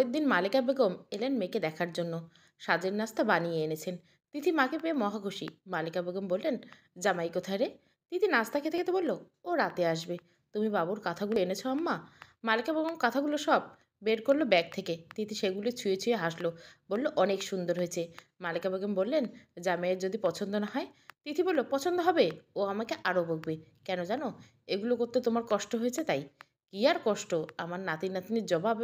পরের দিন মালেকা বেগম এলেন মেয়েকে দেখার জন্য। সাজের নাস্তা বানিয়ে এনেছেন। তিথি মাকে পেয়ে মহাখুশি। মালিকা বেগম বললেন, জামাই কোথায় রে? তিথি নাস্তা খেতে খেতে বলল, ও রাতে আসবে। তুমি বাবুর কাঁথাগুলো এনেছো আম্মা? মালিকা বেগম কাঁথাগুলো সব বের করলো ব্যাগ থেকে। তিথি সেগুলো ছুঁয়ে ছুঁয়ে হাসলো, বলল, অনেক সুন্দর হয়েছে। মালিকা বেগম বললেন, জামাইয়ের যদি পছন্দ না হয়? তিথি বলল, পছন্দ হবে। ও আমাকে আরও বকবে। কেন জানো? এগুলো করতে তোমার কষ্ট হয়েছে তাই। কি আর কষ্ট? আমার নাতি নাতনির জবাব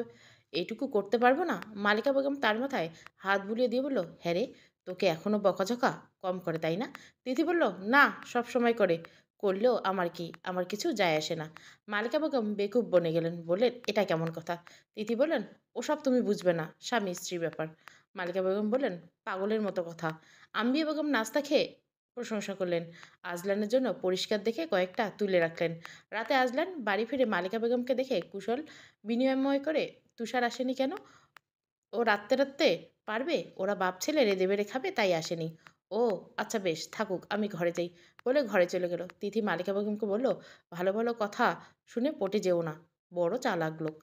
এইটুকু করতে পারবো না? মালিকা বেগম তার মাথায় হাত বুলিয়ে দিয়ে বলল, হ্যাঁ রে, তোকে এখনও বকাঝকা কম করে তাই না? তিথি বলল, না, সব সময় করে। করলেও আমার কি, আমার কিছু যায় আসে না। মালিকা বেগম বেকুব বনে গেলেন, বললেন, এটা কেমন কথা? তিথি বললেন, ওসব তুমি বুঝবে না, স্বামী স্ত্রীর ব্যাপার। মালিকা বেগম বললেন, পাগলের মতো কথা। আম্বিয়া বেগম নাস্তা খেয়ে প্রশংসা করলেন। আজলানের জন্য পরিষ্কার দেখে কয়েকটা তুলে রাখলেন। রাতে আজলান বাড়ি ফিরে মালিকা বেগমকে দেখে কুশল বিনিময় করে, তুষার আসেনি কেন? ও রাত্রে রাত্রে পারবে? ওরা বাপ ছেলে রেঁধে বেড়ে খাবে তাই আসেনি। ও আচ্ছা, বেশ থাকুক, আমি ঘরে যাই, বলে ঘরে চলে গেল। তিথি মালিকা বেগমকে বলল, ভালো ভালো কথা শুনে পটে যেও না, বড় চালাক লোক।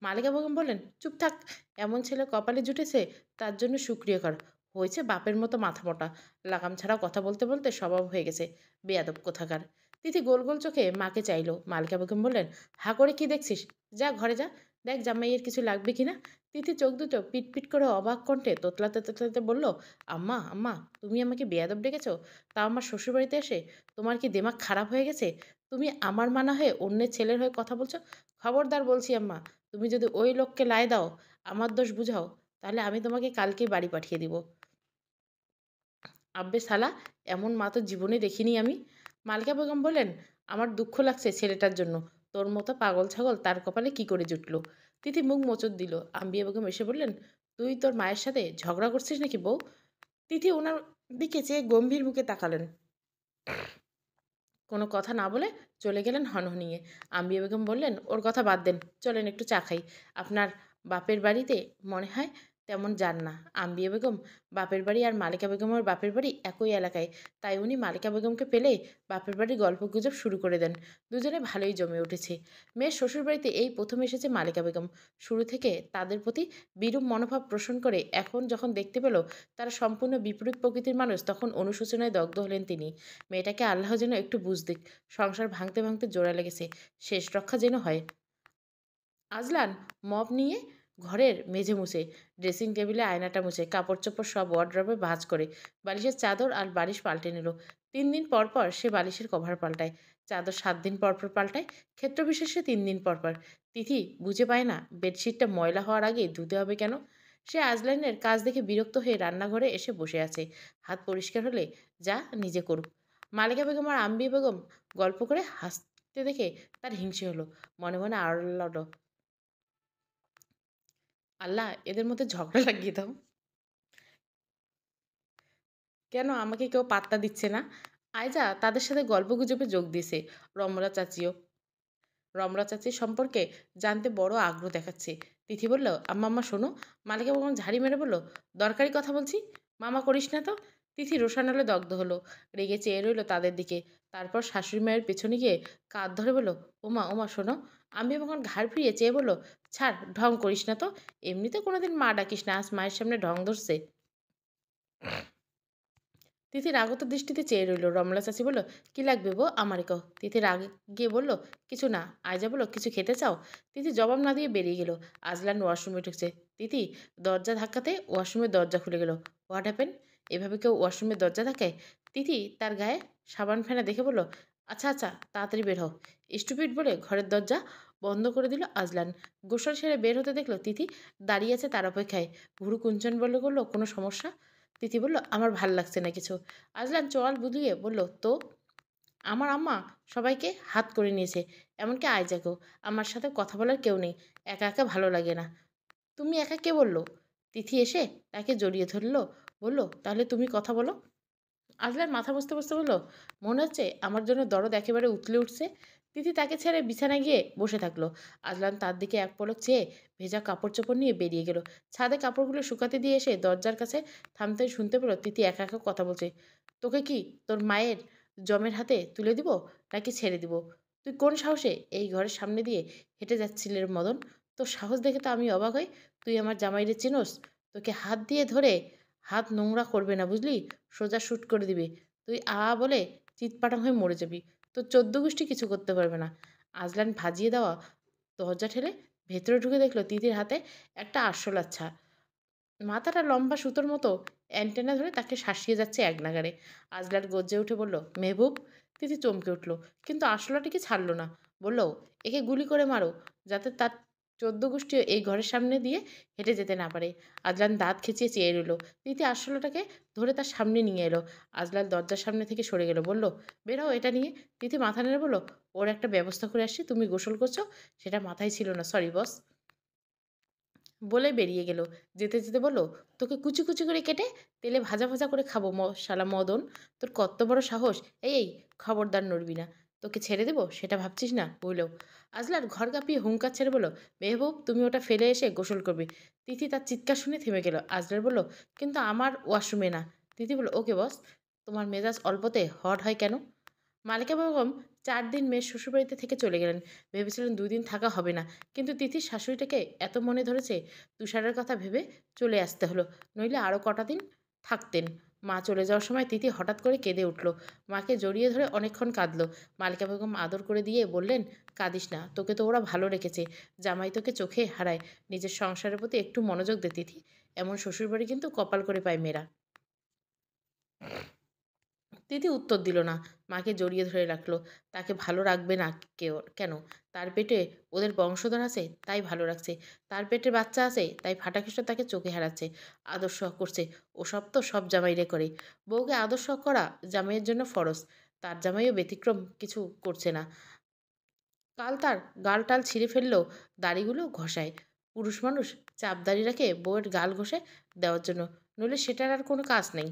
মালিকা বেগম বললেন, চুপ থাক, এমন ছেলে কপালে জুটেছে, তার জন্য সুক্রিয়া কর। হয়েছে বাপের মতো মাথা মোটা, লাগাম ছাড়া কথা বলতে বলতে স্বভাব হয়ে গেছে, বেয়াদব কোথাকার। তিথি গোল গোল চোখে মাকে চাইলো। মালিকা বেগম বললেন, হা করে কি দেখছিস? যা ঘরে যা, দেখ জামাইয়ের কিছু লাগবে কিনা। তিথি চোখ দুটো পিটপিট করে অবাক কণ্ঠে তোতলাতে তোতলাতে বলল, আম্মা আম্মা, তুমি আমাকে বেয়াদব ডেকেছো? তা আমার শ্বশুরবাড়িতে এসে? তোমার কি দিমাগ খারাপ হয়ে গেছে? তুমি আমার মানা হয়ে অন্যের ছেলের হয়ে কথা বলছো? খবরদার বলছি আম্মা, তুমি যদি ওই লোককে লাই দাও, আমার দোষ বুঝাও, তাহলে আমি তোমাকে কালকেই বাড়ি পাঠিয়ে দিব। আব্বে শালা, এমন মা তো জীবনে দেখিনি আমি। মালিকা বেগম বললেন, আমার দুঃখ লাগছে ছেলেটার জন্য। তোর মতো পাগল ছাগল তার কপালে কি করে জুটলো? তিথি মুখ মোচড় দিল। আম্বিয়া বেগম এসে বললেন, তুই তোর মায়ের সাথে ঝগড়া করছিস নাকি বউ? তিথি ওনার দিকে চেয়ে গম্ভীর মুখে তাকালেন। কোনো কথা না বলে চলে গেলেন হনহনিয়ে। আম্বিয়া বেগম বললেন, ওর কথা বাদ দেন, চলেন একটু চা খাই। আপনার বাপের বাড়িতে মনে হয় তেমন যান না। আম্বিয়া বেগম বাপের বাড়ি আর মালিকা বেগমের বাপের বাড়ি একই এলাকায়, তাই উনি মালিকা বেগমকে পেলেই বাপের বাড়ির গল্পগুজব শুরু করে দেন। দুজনে ভালোই জমে উঠেছে। মেয়ের শ্বশুরবাড়িতে এই প্রথম এসেছে মালিকা বেগম। শুরু থেকে তাদের প্রতি বিরূপ মনোভাব পোষণ করে এখন যখন দেখতে পেল তারা সম্পূর্ণ বিপরীত প্রকৃতির মানুষ, তখন অনুশোচনায় দগ্ধ হলেন তিনি। মেয়েটাকে আল্লাহ যেন একটু বুঝ দিক। সংসার ভাঙতে ভাঙতে জোড়া লেগেছে, শেষ রক্ষা যেন হয়। আজলান মপ নিয়ে ঘরের মেঝে মুছে, ড্রেসিং টেবিলে আয়নাটা মুছে, কাপড় চোপড় সব ওয়ার্ড্রবে ভাঁজ করে, বালিশের চাদর আর বালিশ পাল্টে নিল। 3 দিন পর পর সে বালিশের কভার পাল্টায়। চাদর 7 দিন পর পর পাল্টায়। ক্ষেত্রবিশেষে 3 দিন পর পর। তিথি বুঝে পায় না বেডশিটটা ময়লা হওয়ার আগে ধুতে হবে কেন। সে আজলানের কাজ দেখে বিরক্ত হয়ে রান্নাঘরে এসে বসে আছে। হাত পরিষ্কার হলে যা নিজে করুক। মালিকা বেগম আর আম্বি বেগম গল্প করে হাসতে দেখে তার হিংসে হলো। মনে মনে আরল, আল্লাহ, এদের মধ্যে ঝগড়া লাগিয়ে দাও। কেন আমাকে কেউ পাত্তা দিচ্ছে না? আয়জা তাদের সাথে গল্পগুজবে যোগ দিয়েছে। রমলা চাচিও রমলা চাচির সম্পর্কে জানতে বড় আগ্রহ দেখাচ্ছে। তিথি বলল, আম্মা আম্মা শোনো। মালিকা বেগম ঝাড়ি মেরে বলল, দরকারি কথা বলছি, মামা করিস না তো। তিথি রোশানলে দগ্ধ হলো, রেগে চেয়ে রইল তাদের দিকে। তারপর শাশুড়ি মায়ের পেছনে গিয়ে কাঁধ ধরে বলল, ওমা ওমা শোনো। আমি যখন ঘাড় ফিরিয়ে চেয়ে বলল, ছাড়, ঢং করিস না তো। এমনিতে কোনোদিন মা ডাকিস না, আজ মায়ের সামনে ঢং ধরছে। তিথি রাগত দৃষ্টিতে চেয়ে রইল। রমলা চাচি বলল, কি লাগবে বউ, আমারই কও। তিথি রাগে গিয়ে বলল, কিছু না। আয়জা বলল, কিছু খেতে চাও? তিথি জবাব না দিয়ে বেরিয়ে গেল। আজলান ওয়াশরুমে ঢুকছে। তিথি দরজা ধাক্কাতে ওয়াশরুমের দরজা খুলে গেল। What happen? এভাবে কেউ ওয়াশরুমের দরজা ধাক্কায়? তিথি তার গায়ে সাবান ফেনা দেখে বলল, আচ্ছা আচ্ছা, তাড়াতাড়ি বের হও। স্টুপিড বলে ঘরের দরজা বন্ধ করে দিল আজলান। গোসল সেরে বের হতে দেখলো তিথি দাঁড়িয়ে আছে তার অপেক্ষায়। ভুরু কুঞ্চন বলে করলো, কোনো সমস্যা? তিথি বলল, আমার ভাল লাগছে না কিছু। আজলান চোয়াল বুলিয়ে বলল, তো? আমার আম্মা সবাইকে হাত করে নিয়েছে, এমনকি আইজাকেও। আমার সাথে কথা বলার কেউ নেই, একা একা ভালো লাগে না। তুমি একা, কে বললো? তিথি এসে তাকে জড়িয়ে ধরল, বলল, তাহলে তুমি কথা বলো। আজলার মাথা বসতে বসতে বলল, মনে হচ্ছে আমার জন্য দরদ একেবারে উতলে উঠছে। তিথি তাকে ছেড়ে বিছানায় গিয়ে বসে থাকলো। আজলান তার দিকে এক পলক চেয়ে ভেজা কাপড় চোপড় নিয়ে বেরিয়ে গেল। ছাদে কাপড়গুলো শুকাতে দিয়ে এসে দরজার কাছে থামতে শুনতে পেল তিথি একা একা কথা বলছে। তোকে কি তোর মায়ের জমের হাতে তুলে দিব নাকি ছেড়ে দিব? তুই কোন সাহসে এই ঘরের সামনে দিয়ে হেঁটে যাচ্ছিলি রে মদন? তোর সাহস দেখে তো আমি অবাক হই। তুই আমার জামাইরে চিনোস? তোকে হাত দিয়ে ধরে হাত নোংরা করবে না বুঝলি? সোজা শুট করে দিবে। তুই বলে চিৎপাটাং হয়ে মরে যাবি। তোর ১৪ গোষ্ঠী কিছু করতে পারবে না। আজলান ভাজিয়ে দেওয়া দরজা ঠেলে ভেতরে ঢুকে দেখলো তিথির হাতে একটা আরশোলাচ্ছা। মাথাটা লম্বা সুতোর মতো অ্যান্টেনা ধরে তাকে শাসিয়ে যাচ্ছে এক নাগাড়ে। আজলার গর্জে উঠে বলল, মেহবুব। তিথি চমকে উঠল, কিন্তু আরশোলাটিকে ছাড়ল না। বলল, একে গুলি করে মারো, যাতে তার ১৪ গোষ্ঠীও এই ঘরের সামনে দিয়ে হেঁটে যেতে না পারে। আজলান দাঁত খেঁচিয়ে চেয়ে রইল। তিথি আরশোলাটাকে ধরে তার সামনে নিয়ে এলো। আজলাল দরজার সামনে থেকে সরে গেল, বলল, বের হও এটা নিয়ে। তিথি মাথা নেড়ে বলল, ওর একটা ব্যবস্থা করে আসছি, তুমি গোসল করছো সেটা মাথায় ছিল না, সরি বস। বলে বেরিয়ে গেল। যেতে যেতে বলল, তোকে কুচি কুচি করে কেটে তেলে ভাজা ভাজা করে খাবো শালা মদন। তোর কত বড় সাহস! এই খবরদার নড়বি না। তোকে ছেড়ে দেবো সেটা ভাবছিস না বললেও। আজলার ঘর কাঁপিয়ে হুঙ্কার ছেড়ে বলল, মেহবুব তুমি ওটা ফেলে এসে গোসল করবে। তিথি তার চিৎকার শুনে থেমে গেল। আজলার বলল, কিন্তু আমার ওয়াশরুমে না। তিথি বলল, ওকে বস। তোমার মেজাজ অল্পতে হট হয় কেন? মালিকা বেগম ৪ দিন মেয়ের শ্বশুরবাড়িতে থেকে চলে গেলেন। ভেবেছিলেন ২ দিন থাকা হবে না। কিন্তু তিথির শাশুড়িটাকে এত মনে ধরেছে, তুষারের কথা ভেবে চলে আসতে হলো। নইলে আরও কটা দিন থাকতেন। মা চলে যাওয়ার সময় তিথি হঠাৎ করে কেঁদে উঠল। মাকে জড়িয়ে ধরে অনেকক্ষণ কাঁদল। মালিকা বেগম আদর করে দিয়ে বললেন, কাঁদিস না, তোকে তো ওরা ভালো রেখেছে। জামাই তোকে চোখে হারায়। নিজের সংসারের প্রতি একটু মনোযোগ দে তিথি। এমন শ্বশুরবাড়ি কিন্তু কপাল করে পায় মেয়েরা। তিথি উত্তর দিল না। মাকে জড়িয়ে ধরে রাখল। তাকে ভালো রাখবে না কেন? তার পেটে ওদের বংশধর আছে, তাই ভালো রাখছে। তার পেটে বাচ্চা আছে, তাই ফাটাকৃষ্ণ তাকে চোখে হারাচ্ছে। আদর সহ করছে। ওসব তো সব জামাইরে করে। বউকে আদর সহ করা জামাইয়ের জন্য ফরজ। তার জামাইও ব্যতিক্রম কিছু করছে না। কাল তার গাল-টাল ছিঁড়ে ফেললেও দাড়িগুলো ঘষায়। পুরুষ মানুষ চাপ দাড়ি রাখে বউয়ের গাল ঘষে দেওয়ার জন্য। নইলে সেটার আর কোনো কাজ নেই।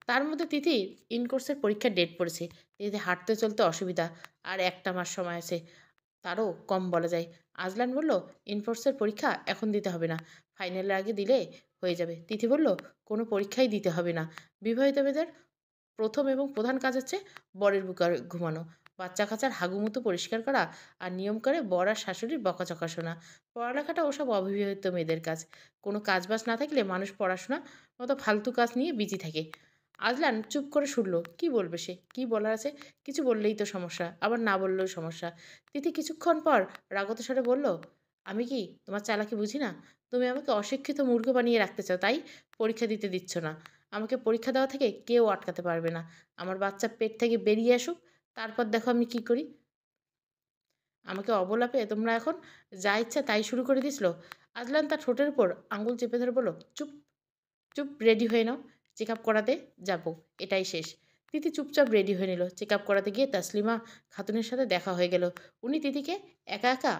তার মধ্যে তিথির ইনকোর্সের পরীক্ষার ডেট পড়েছে। তিথি হাঁটতে চলতে অসুবিধা। আর ১ টা মাস সময় আছে। তারও কম বলা যায়। আজলান বলল, ইনকোর্সের পরীক্ষা এখন দিতে হবে না। ফাইনালের আগে দিলে হয়ে যাবে। তিথি বলল, কোনো পরীক্ষাই দিতে হবে না। বিবাহিত মেয়েদের প্রথম এবং প্রধান কাজ হচ্ছে বরের বুকে ঘুমানো, বাচ্চা-কাচ্চার হাগুমুতু পরিষ্কার করা, আর নিয়ম করে বর আর শাশুড়ির বকাঝকা শোনা। পড়ালেখাটা ওসব অবিবাহিত মেয়েদের কাজ। কোনো কাজবাজ না থাকলে মানুষ পড়াশোনার মতো ফালতু কাজ নিয়ে বিজি থাকে। আজলান চুপ করে শুনল। কি বলবে সে? কি বলার আছে? কিছু বললেই তো সমস্যা, আবার না বললেও সমস্যা। তিথি কিছুক্ষণ পর রাগত স্বরে বলল, আমি কি তোমার চালাকি বুঝি না? তুমি আমাকে অশিক্ষিত মূর্খ বানিয়ে রাখতে চাও, তাই পরীক্ষা দিতে দিচ্ছ না। আমাকে পরীক্ষা দেওয়া থেকে কেউ আটকাতে পারবে না। আমার বাচ্চা পেট থেকে বেরিয়ে আসুক, তারপর দেখো আমি কি করি। আমাকে অবলা পেয়ে তোমরা এখন যা ইচ্ছা তাই শুরু করে দিয়েছিল। আজলান তার ঠোঁটের উপর আঙুল চেপে ধরে বলল, চুপ চুপ, রেডি হয়ে নাও। চেক আপ করাতে যাব, এটাই শেষ। তিথি চুপচাপ রেডি হয়ে নিল। চেক আপ করাতে গিয়ে তাসলিমা খাতুনের সাথে দেখা হয়ে গেল। উনি তিথিকে একা একা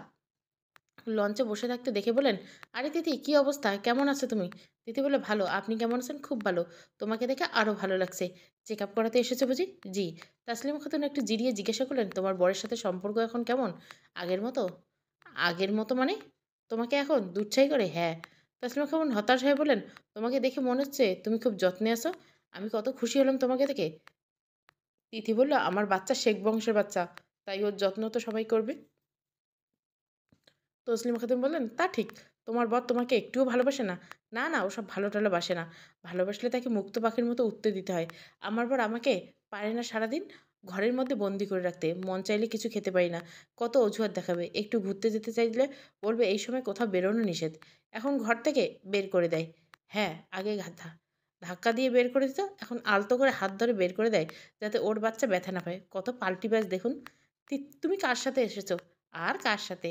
লঞ্চে বসে থাকতে দেখে বললেন, আরে তিথি, কি অবস্থা, কেমন আছো তুমি? তিথি বলল, ভালো। আপনি কেমন আছেন? খুব ভালো। তোমাকে দেখে আরও ভালো লাগছে। চেক আপ করাতে এসেছো বুঝি? জি। তাসলিমা খাতুন একটু জিরিয়ে জিজ্ঞাসা করলেন, তোমার বরের সাথে সম্পর্ক এখন কেমন? আগের মতো? আগের মতো মানে? তোমাকে এখন দুধছাই করে? হ্যাঁ। তাসলিমা খাতুন হতাশ হয়ে বললেন, তোমাকে দেখে মনে হচ্ছে তুমি খুব যত্নে আছো। আমি কত খুশি হলাম তোমাকে দেখে। তিথি বলল, আমার বাচ্চা শেখ বংশের বাচ্চা, তাই ওর যত্ন তো সবাই করবে। তসলিমা খাতুন বললেন, তা ঠিক। তোমার বর তোমাকে একটুও ভালোবাসে না? না না, ওসব ভালো টালোবাসে না। ভালোবাসলে তাকে মুক্ত পাখির মতো উড়তে দিতে হয়। আমার বর আমাকে পারে না সারাদিন ঘরের মধ্যে বন্দি করে রাখতে। মন চাইলে কিছু খেতে পারি না। কত অজুহাত দেখাবে। একটু ঘুরতে যেতে চাইলে বলবে এই সময় কোথাও বেরোনো নিষেধ। এখন ঘর থেকে বের করে দেয়। হ্যাঁ, আগে ধাক্কা দিয়ে বের করে দিত, এখন আলতো করে হাত ধরে বের করে দেয়, যাতে ওর বাচ্চা ব্যথা না পায়। কত পাল্টিবাজ দেখুন। তুমি কার সাথে এসেছো? আর কার সাথে?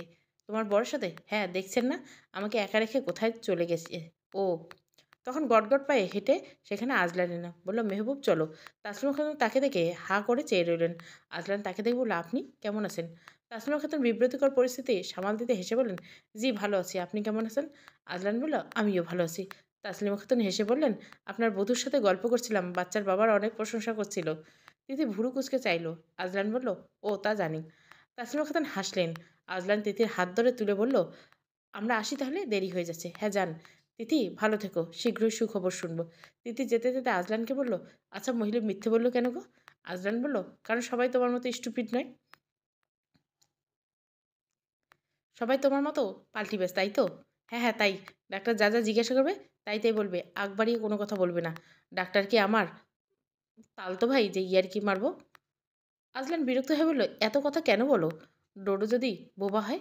তোমার বরের সাথে? হ্যাঁ, দেখছেন না আমাকে একা রেখে কোথায় চলে গেছে ও। তখন গটগট পায়ে হেঁটে সেখানে আজলান এলো। বলল, মেহবুব চলো। তাসলিমা খাতুন তাকে দেখে হাঁ করে চেয়ে রইলেন। আজলান তাকে দেখে বলল, আপনি কেমন আছেন? তাসলিমা খাতুন বিব্রতকর পরিস্থিতি সামাল দিতে হেসে বললেন, জি ভালো আছি। আপনি কেমন আছেন? আজলান বলল, আমিও ভালো আছি। তাসলিমা খাতুন হেসে বললেন, আপনার বধূর সাথে গল্প করছিলাম, বাচ্চার বাবার অনেক প্রশংসা করছিল। তিথি ভুরু কুঁচকে চাইল। আজলান বলল, ও তা জানি। তাসলিমা খাতুন হাসলেন। আজলান তিথির হাত ধরে তুলে বলল, আমরা আসি তাহলে, দেরি হয়ে যাচ্ছে। হ্যাঁ যান। তিথি ভালো থেকো, শীঘ্রই সুখবর শুনবো। তিথি যেতে যেতে আজলানকে বলল, আচ্ছা মহিলা মিথ্যে বললো কেন গো? আজলান বলল, কারণ সবাই তোমার মতো স্টুপিড নয়। সবাই তোমার মতো পাল্টি বেশ, তাই তো? হ্যাঁ, হ্যাঁ, তাই। ডাক্তার যা, যা জিজ্ঞাসা করবে তাই, তাই বলবে। আগ বাড়িয়ে কোনো কথা বলবে না। ডাক্তার কি আমার তালতো ভাই যে ইয়ার্কি মারব? আজলান বিরক্ত হয়ে বলল, "এত কথা কেন বলো? ডোডো যদি বোবা হয়?"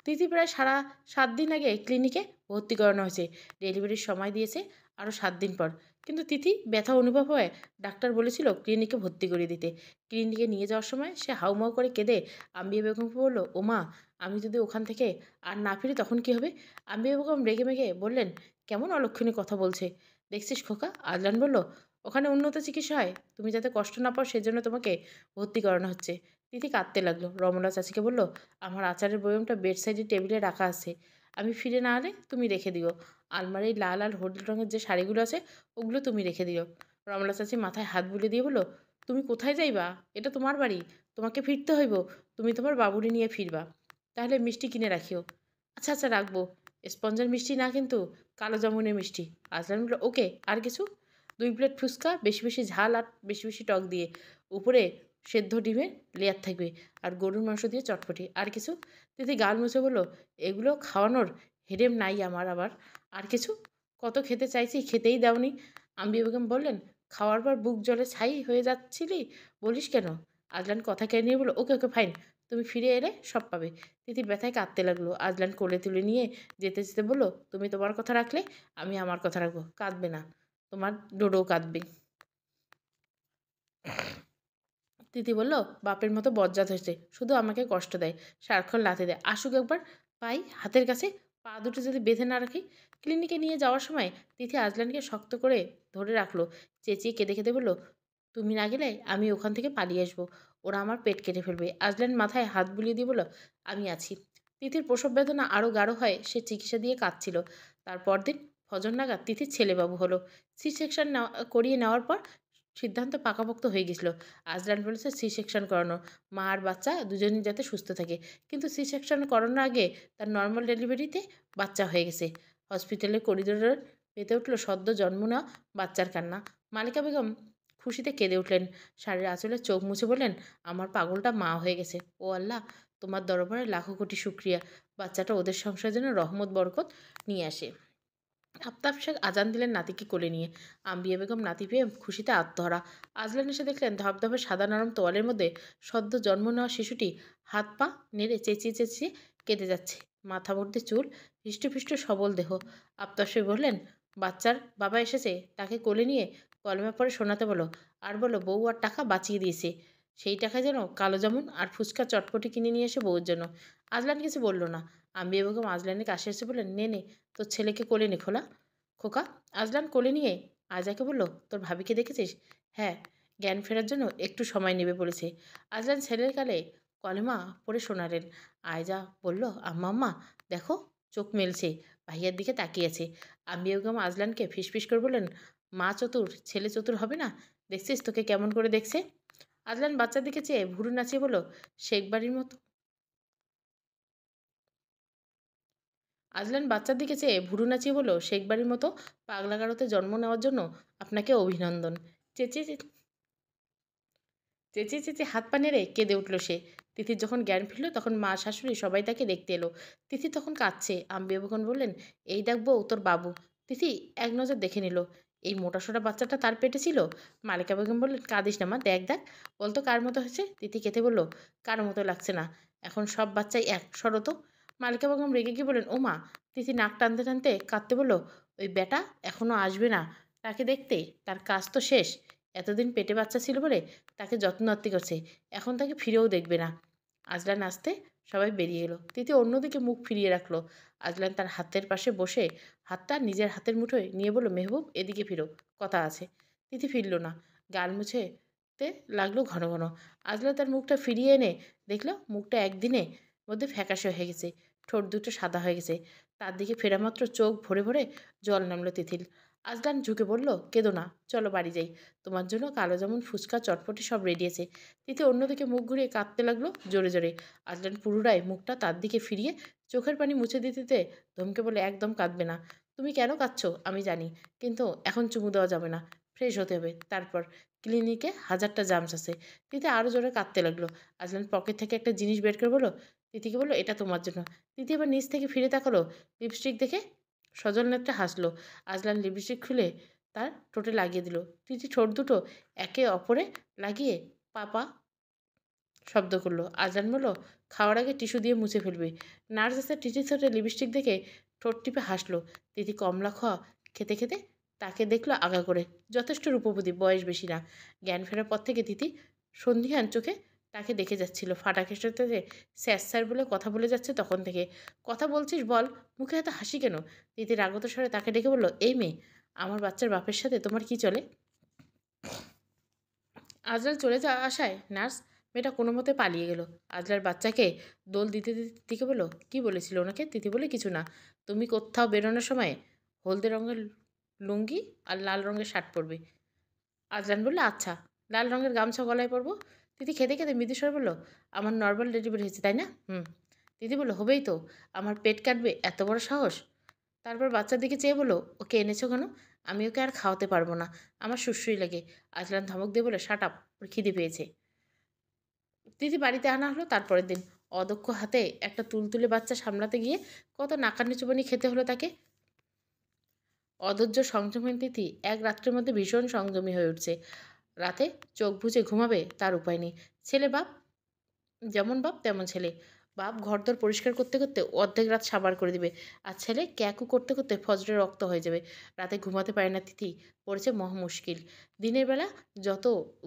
তিথি প্রায় সাড়া ৭ দিন আগে ক্লিনিকে ভর্তি করানো হয়েছে। ডেলিভারির সময় দিয়েছে আরও ৭ দিন পর। কিন্তু তিথি ব্যথা অনুভব হওয়ায় ডাক্তার বলেছিল ক্লিনিকে ভর্তি করিয়ে দিতে। ক্লিনিকে নিয়ে যাওয়ার সময় সে হাউমাউ করে কেঁদে আম্বিয়া বেগমকে বলল, "ওমা, আমি যদি ওখান থেকে আর না ফিরি তখন কী হবে?" আম্বিয়া বেগম রেগেমেগে বললেন, "কেমন অলক্ষণী কথা বলছে। দেখছিস খোকা?" আজলান বলল, "ওখানে উন্নত চিকিৎসা হয়। তুমি যাতে কষ্ট না পাও সেজন্য তোমাকে ভর্তি করানো হচ্ছে।" তিথি কাঁদতে লাগলো। রমলা চাচিকে বলল, "আমার আচারের বয়মটা বেড সাইডে টেবিলে রাখা আছে। আমি ফিরে না এলে তুমি রেখে দিও। আলমারির লাল আর হলুদ রঙের যে শাড়িগুলো আছে ওগুলো তুমি রেখে দিও।" রমলা চাচি মাথায় হাত বুলিয়ে দিয়ে বলল, "তুমি কোথায় যাইবা? এটা তোমার বাড়ি। তোমাকে ফিরতে হইব। তুমি তোমার বাবুরে নিয়ে ফিরবা। তাহলে মিষ্টি কিনে রাখিও।" "আচ্ছা, আচ্ছা, রাখবো। স্পঞ্জের মিষ্টি না কিন্তু, কালো জামুনের মিষ্টি।" আজলান বলল, "ওকে, আর কিছু?" ২ প্লেট ফুচকা, বেশি, বেশি ঝাল আর বেশি, বেশি টক দিয়ে। উপরে সেদ্ধ ডিমের লেয়ার থাকবে। আর গরুর মাংস দিয়ে চটপটি। আর কিছু? তিথি গাল মুছে বলল, "এগুলো খাওয়ানোর হেরেম নাই আমার আবার। আর কিছু? কত খেতে চাইছি, খেতেই দাওনি।" আম্বিয়া বেগম বললেন, "খাওয়ার পর বুক জলে ছাই হয়ে যাচ্ছিলি? বলিস কেন?" আজলান কথা কেড়ে নিয়ে বলল, "ওকে, ওকে, ফাইন। তুমি ফিরে এলে সব পাবে।" তিথি ব্যথায় কাঁদতে লাগলো। আজলান কোলে তুলে নিয়ে যেতে, যেতে বলল, "তুমি তোমার কথা রাখলে, আমি আমার কথা রাখবো। কাঁদবে না। তোমার ডোডোও কাঁদবে।" তিথি বলল, "বাপের মতো বজ্জাত হয়েছে। শুধু আমাকে কষ্ট দেয়। সারাক্ষণ লাথি দেয়। আসুক একবার, পাই হাতের কাছে। পা দুটো যদি বেঁধে না রাখি।" ক্লিনিকে নিয়ে যাওয়ার সময় তিথি আজলানকে শক্ত করে ধরে রাখলো। চেঁচিয়ে কেঁদে কেঁদে বলল, "তুমি না গেলে আমি ওখান থেকে পালিয়ে আসবো। ওরা আমার পেট কেটে ফেলবে।" আজলান মাথায় হাত বুলিয়ে দিয়ে বলল, "আমি আছি।" তিথির প্রসব বেদনা আরও গাঢ় হয়। সে চিকিৎসা দিয়ে কাঁদছিল। তার পরদিন ফজর নাগাদ তিথির ছেলেবাবু হলো। সি সেকশন করিয়ে নেওয়ার পর সিদ্ধান্ত পাকাপোক্ত হয়ে গেছিল। আজলান বলেছে সি সেকশন করানো। মা আর বাচ্চা দুজনেই যাতে সুস্থ থাকে। কিন্তু সি সেকশন করানোর আগে তার নর্মাল ডেলিভারিতে বাচ্চা হয়ে গেছে। হসপিটালের করিডোরে পেতে উঠল সদ্য জন্ম নেওয়া বাচ্চার কান্না। মালিকা বেগম খুশিতে কেঁদে উঠলেন। শাড়ির আঁচলে চোখ মুছে বললেন, "আমার পাগলটা মা হয়ে গেছে। ও আল্লাহ, তোমার দরবারে লাখো কোটি শুকরিয়া। বাচ্চাটা ওদের সংসারের জন্য রহমত বরকত নিয়ে আসে।" আফতাব শেখ আজান দিলেন নাতিকে কোলে নিয়ে। আম্বিয়া বেগম নাতি পেয়ে খুশিতে আত্মহারা। আজলান এসে দেখলেন ধপধপে সাদা নরম তোয়ালের মধ্যে সদ্য জন্ম নেওয়া শিশুটি হাত পা নেড়ে চেঁচিয়ে চেঁচিয়ে কেঁদে যাচ্ছে। মাথা ভর্তি চুল, হৃষ্টপুষ্ট সবল দেহ। আফতাব শেখ বললেন, "বাচ্চার বাবা এসেছে, তাকে কোলে নিয়ে কলমা পড়ে শোনাতে বলো। আর বলো বউ আর টাকা বাঁচিয়ে দিয়েছে। সেই টাকা যেন কালো জামুন আর ফুচকা চটপটি কিনে নিয়ে এসে বউয়ের জন্য।" আজলান কিছু বলল না। আম্বিয়া বেগম আজলানের কাছে এসে বললেন, "নে নে, তোর ছেলেকে কোলে নে খোলা।" খোকা। আজলান কোলে নিয়ে আয়জাকে বলল, "তোর ভাবিকে দেখেছিস?" "হ্যাঁ, জ্ঞান ফেরার জন্য একটু সময় নেবে বলেছে।" আজলান ছেলের গালে কলেমা পড়ে শোনালেন। আয়জা বলল, "আম্মা, আম্মা, দেখো, চোখ মেলছে, ভাইয়ার দিকে তাকিয়ে আছে।" আম্বিয়া বেগম আজলানকে ফিসফিস করে বললেন, "মা চতুর, ছেলে চতুর হবে না? দেখছিস তোকে কেমন করে দেখছে?" আজলান বাচ্চার দিকে চেয়ে ভুরু নাচিয়ে বলল, "শেখ বাড়ির মতো।" আজলান বাচ্চার দিকে চেয়ে ভুরু নাচিয়ে বলল, "শেখবাড়ির মতো পাগলা গারদে জন্ম নেওয়ার জন্য আপনাকে অভিনন্দন।" চেঁচিয়ে চেঁচিয়ে চেঁচিয়ে হাত পা নেড়ে কেঁদে উঠল সে। তিথির যখন জ্ঞান ফিরল তখন মা শাশুড়ি সবাই তাকে দেখতে এলো। তিথি তখন কাঁদছে। আম্বিয়া বেগম বললেন, "এই দেখ বউ, তোর বাবু।" তিথি এক নজর দেখে নিল। এই মোটাসোটা বাচ্চাটা তার পেটে ছিল। মালিকা বেগম বললেন, "কাঁদিস না মা, দেখ দেখ, বলতো কার মতো হয়েছে?" তিথি কেঁদে বলল, "কার মতো লাগছে না। এখন সব বাচ্চাই এক, সরো তো।" মালিকা বেগম রেগে গিয়ে বললেন, "ও মা!" তিথি নাক টানতে টানতে কাঁদতে বলল, "ওই বেটা এখনো আসবে না তাকে দেখতে? তার কাজ তো শেষ। এতদিন পেটে বাচ্চা ছিল বলে তাকে যত্নআত্তি করছে। এখন তাকে ফিরেও দেখবে না।" আজলান আসতে সবাই বেরিয়ে এলো। তিথি অন্যদিকে মুখ ফিরিয়ে রাখলো। আজলান তার হাতের পাশে বসে হাতটা নিজের হাতের মুঠোয় নিয়ে বলল, "মেহবুব, এদিকে ফিরো, কথা আছে।" তিথি ফিরল না। গাল মুছেতে লাগলো ঘন ঘন। আজলান তার মুখটা ফিরিয়ে এনে দেখলো মুখটা একদিনে মধ্যে ফ্যাকাশে হয়ে গেছে। ঠোঁট দুটো সাদা হয়ে গেছে। তার দিকে ফেরা মাত্র চোখ ভরে ভরে জল নামলো তিথির। আজলান ঝুঁকে বলল, "কেঁদো না, চলো বাড়ি যাই। তোমার জন্য কালো জামুন, ফুচকা, চটপটি সব রেডি আছে।" তিথি অন্যদিকে মুখ ঘুরিয়ে কাঁদতে লাগলো জোরে জোরে। আজলান পুনরায় মুখটা তার দিকে ফিরিয়ে চোখের পানি মুছে দিতে দিতে ধমকে বলে, "একদম কাঁদবে না। তুমি কেন কাঁদছো আমি জানি, কিন্তু এখন চুমু দেওয়া যাবে না। ফ্রেশ হতে হবে। তারপর ক্লিনিকে হাজারটা জামস আছে।" তিথি আরও জোরে কাঁদতে লাগলো। আজলান পকেট থেকে একটা জিনিস বের করে বলল, তিথিকে বলল, এটা তোমার জন্য। তিথি এবার নিচ থেকে ফিরে তাকালো লিপস্টিক দেখে, সজল নেত্রে হাসলো। আজলান লিপস্টিক খুলে তার ঠোঁটে লাগিয়ে দিল। তিথি ঠোঁট দুটো একে অপরে লাগিয়ে পাপা শব্দ করলো। আজলান বলল, খাওয়ার আগে টিস্যু দিয়ে মুছে ফেলবে। নার্স এসে তিথির ঠোঁটে লিপস্টিক দেখে ঠোঁট টিপে হাসলো। তিথি কমলা খাওয়া খেতে খেতে তাকে দেখলো আগা করে। যথেষ্ট রূপবতী, বয়স বেশি না। জ্ঞান ফেরার পর থেকে তিথি সন্ধিহান চোখে তাকে দেখে যাচ্ছিল। ফাটা কেষ্টতে যে স্যার স্যার বলে কথা বলে যাচ্ছে তখন থেকে। কথা বলছিস বল, মুখে এত হাসি কেন? তিথি রাগত স্বরে তাকে ডেকে বলল, এই মেয়ে, আমার বাচ্চার বাপের সাথে তোমার কি চলে? আজরাল চলে আসায় নার্স মেয়েটা কোনো মতে পালিয়ে গেল। আজরার বাচ্চাকে দোল দিতে দিতে তিথিকে বলল, কি বলেছিল ওনাকে? তিথি বলে, কিছু না। তুমি কোথাও বেরোনোর সময় হলদে রঙের লুঙ্গি আর লাল রঙের শার্ট পরবে। আজলান বলল, আচ্ছা। লাল রঙের গামছা গলায় পরবো। তিথি খেতে খেতে মৃদুস্বর বলল, আমার নর্মাল ডেলিভারি হয়েছে তাই না? হুম। তিথি বলল, হবেই তো, আমার পেট কাটবে এত বড় সাহস? তারপর বাচ্চার দিকে চেয়ে বলল, ওকে এনেছো কেন? আমি ওকে আর খাওয়াতে পারবো না, আমার সুশ্রুই লাগে। আজলান ধমক দিয়ে বলে, শাট আপ, ওর খিদে পেয়েছে। তিথি বাড়িতে আনা হলো তারপরের দিন। অদক্ষ হাতে একটা তুলতুলে বাচ্চা সামলাতে গিয়ে কত নাকানি চুবানি খেতে হলো তাকে। অধৈর্য সংযমহীন তিথি এক রাত্রের মধ্যে ভীষণ সংযমী হয়ে উঠছে। রাতে চোখ বুজে ঘুমাবে তার উপায় নেই। ছেলে বাপ, যেমন বাপ তেমন ছেলে। বাপ ঘরদোর পরিষ্কার করতে করতে অর্ধেক রাত সাবার করে দিবে, আর ছেলে ক্যাকু করতে করতে ফজরে রক্ত হয়ে যাবে। রাতে ঘুমাতে পারে না তিথি, পড়েছে মহা মুশকিল। দিনের বেলা যত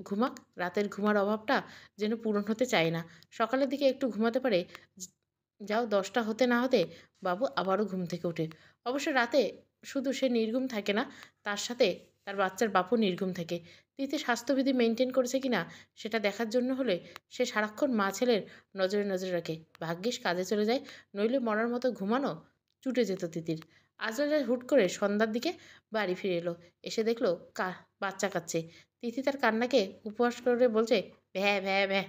ঘুমাক, রাতের ঘুমার অভাবটা যেন পূরণ হতে চায় না। সকালের দিকে একটু ঘুমাতে পারে, যাও 10টা হতে না হতে বাবু আবারও ঘুম থেকে ওঠে। অবশ্য রাতে শুধু সে নির্ঘুম থাকে না, তার সাথে তার বাচ্চার বাপও নির্ঘুম থাকে। তিথি স্বাস্থ্যবিধি মেনটেন করেছে কিনা সেটা দেখার জন্য হলে সে সারাক্ষণ মা ছেলের নজরে নজরে রাখে। ভাগ্যিস কাজে চলে যায়, নইলে মরার মতো ঘুমানো চুটে যেত তিতির। আজ হুট করে সন্ধ্যার দিকে বাড়ি ফিরে এলো। এসে দেখলো বাচ্চা কাচ্ছে। তিথি তার কান্নাকে উপহাস করে বলছে, ভ্যা ভ্যা ভ্যা।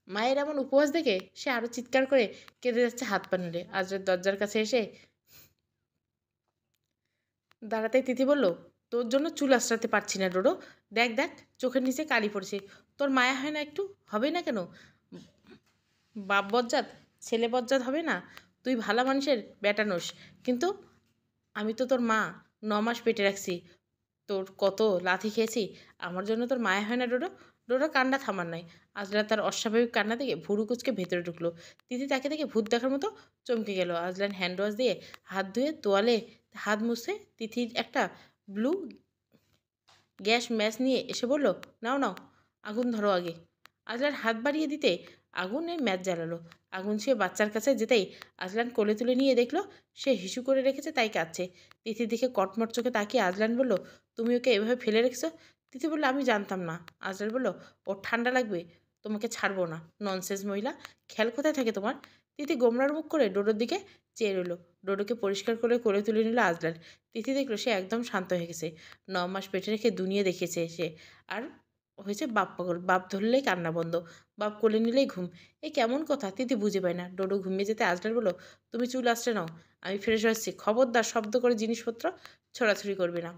মায়ের এমন উপহাস দেখে সে আরো চিৎকার করে কেঁদে যাচ্ছে হাত পা নেড়ে। আজরের দরজার কাছে এসে দাঁড়াতে তিথি বলল, তোর জন্য চুল আঁচড়াতে পারছি না ডোডো। দেখ দেখ, চোখের নিচে কালি পড়ছে। তোর মায়া হয় না একটু? হবে না কেন? বাপ বজ্জাত, ছেলে বজ্জাত হবে না? তুই ভালো মানুষের বেটা নোস, কিন্তু আমি তো তোর মা, 9 মাস পেটে রাখছি, তোর কত লাথি খেয়েছি। আমার জন্য তোর মায়া হয় না ডোডো? ডোডো কান্না থামার নাই। আজলান তার অস্বাভাবিক কান্না থেকে ভুরু কুচকে ভেতরে ঢুকলো। তিথি তাকে দেখে ভূত দেখার মতো চমকে গেল। আজলান হ্যান্ড ওয়াশ দিয়ে হাত ধুয়ে তোয়ালে হাত মুছে তিথির একটা ব্লু গ্যাস ম্যাচ নিয়ে এসে বলল, নাও নাও, আগুন ধরো আগে। আজলান হাত বাড়িয়ে দিতে আগুনের ম্যাচ জ্বালালো। আগুন ছুঁয়ে বাচ্চার কাছে যেতেই আজলান কোলে তুলে নিয়ে দেখলো সে হিসু করে রেখেছে, তাই কাঁদছে। তিথির দিকে কটমট চোখে তাকিয়ে আজলান বলল, তুমি ওকে এভাবে ফেলে রেখেছো? তিথি বলল, আমি জানতাম না। আজলান বলল, ওর ঠান্ডা লাগবে, তোমাকে ছাড়বো না। ননসেন্স মহিলা, খেয়াল কোথায় থাকে তোমার? তিথি গোমরার মুখ করে ডোডোর দিকে চেয়ে রইল। ডোডোকে পরিষ্কার করে কোলে তুলে নিল আজলান। তিথি দেখলো সে একদম শান্ত হয়ে গেছে। 9 মাস পেটে রেখে দুনিয়া দেখিয়েছে সে। আর হয়েছে বাপ পাগল। বাপ ধরলেই কান্না বন্ধ, বাপ কোলে নিলেই ঘুম। এ কেমন কথা? তিথি বুঝে পায় না। ডোডো ঘুমিয়ে যেতে আজলার বলল, তুমি চুল আঁচড়ে নাও, আমি ফ্রেশ হচ্ছি। খবরদার শব্দ করে জিনিসপত্র ছড়াছড়ি করবে না।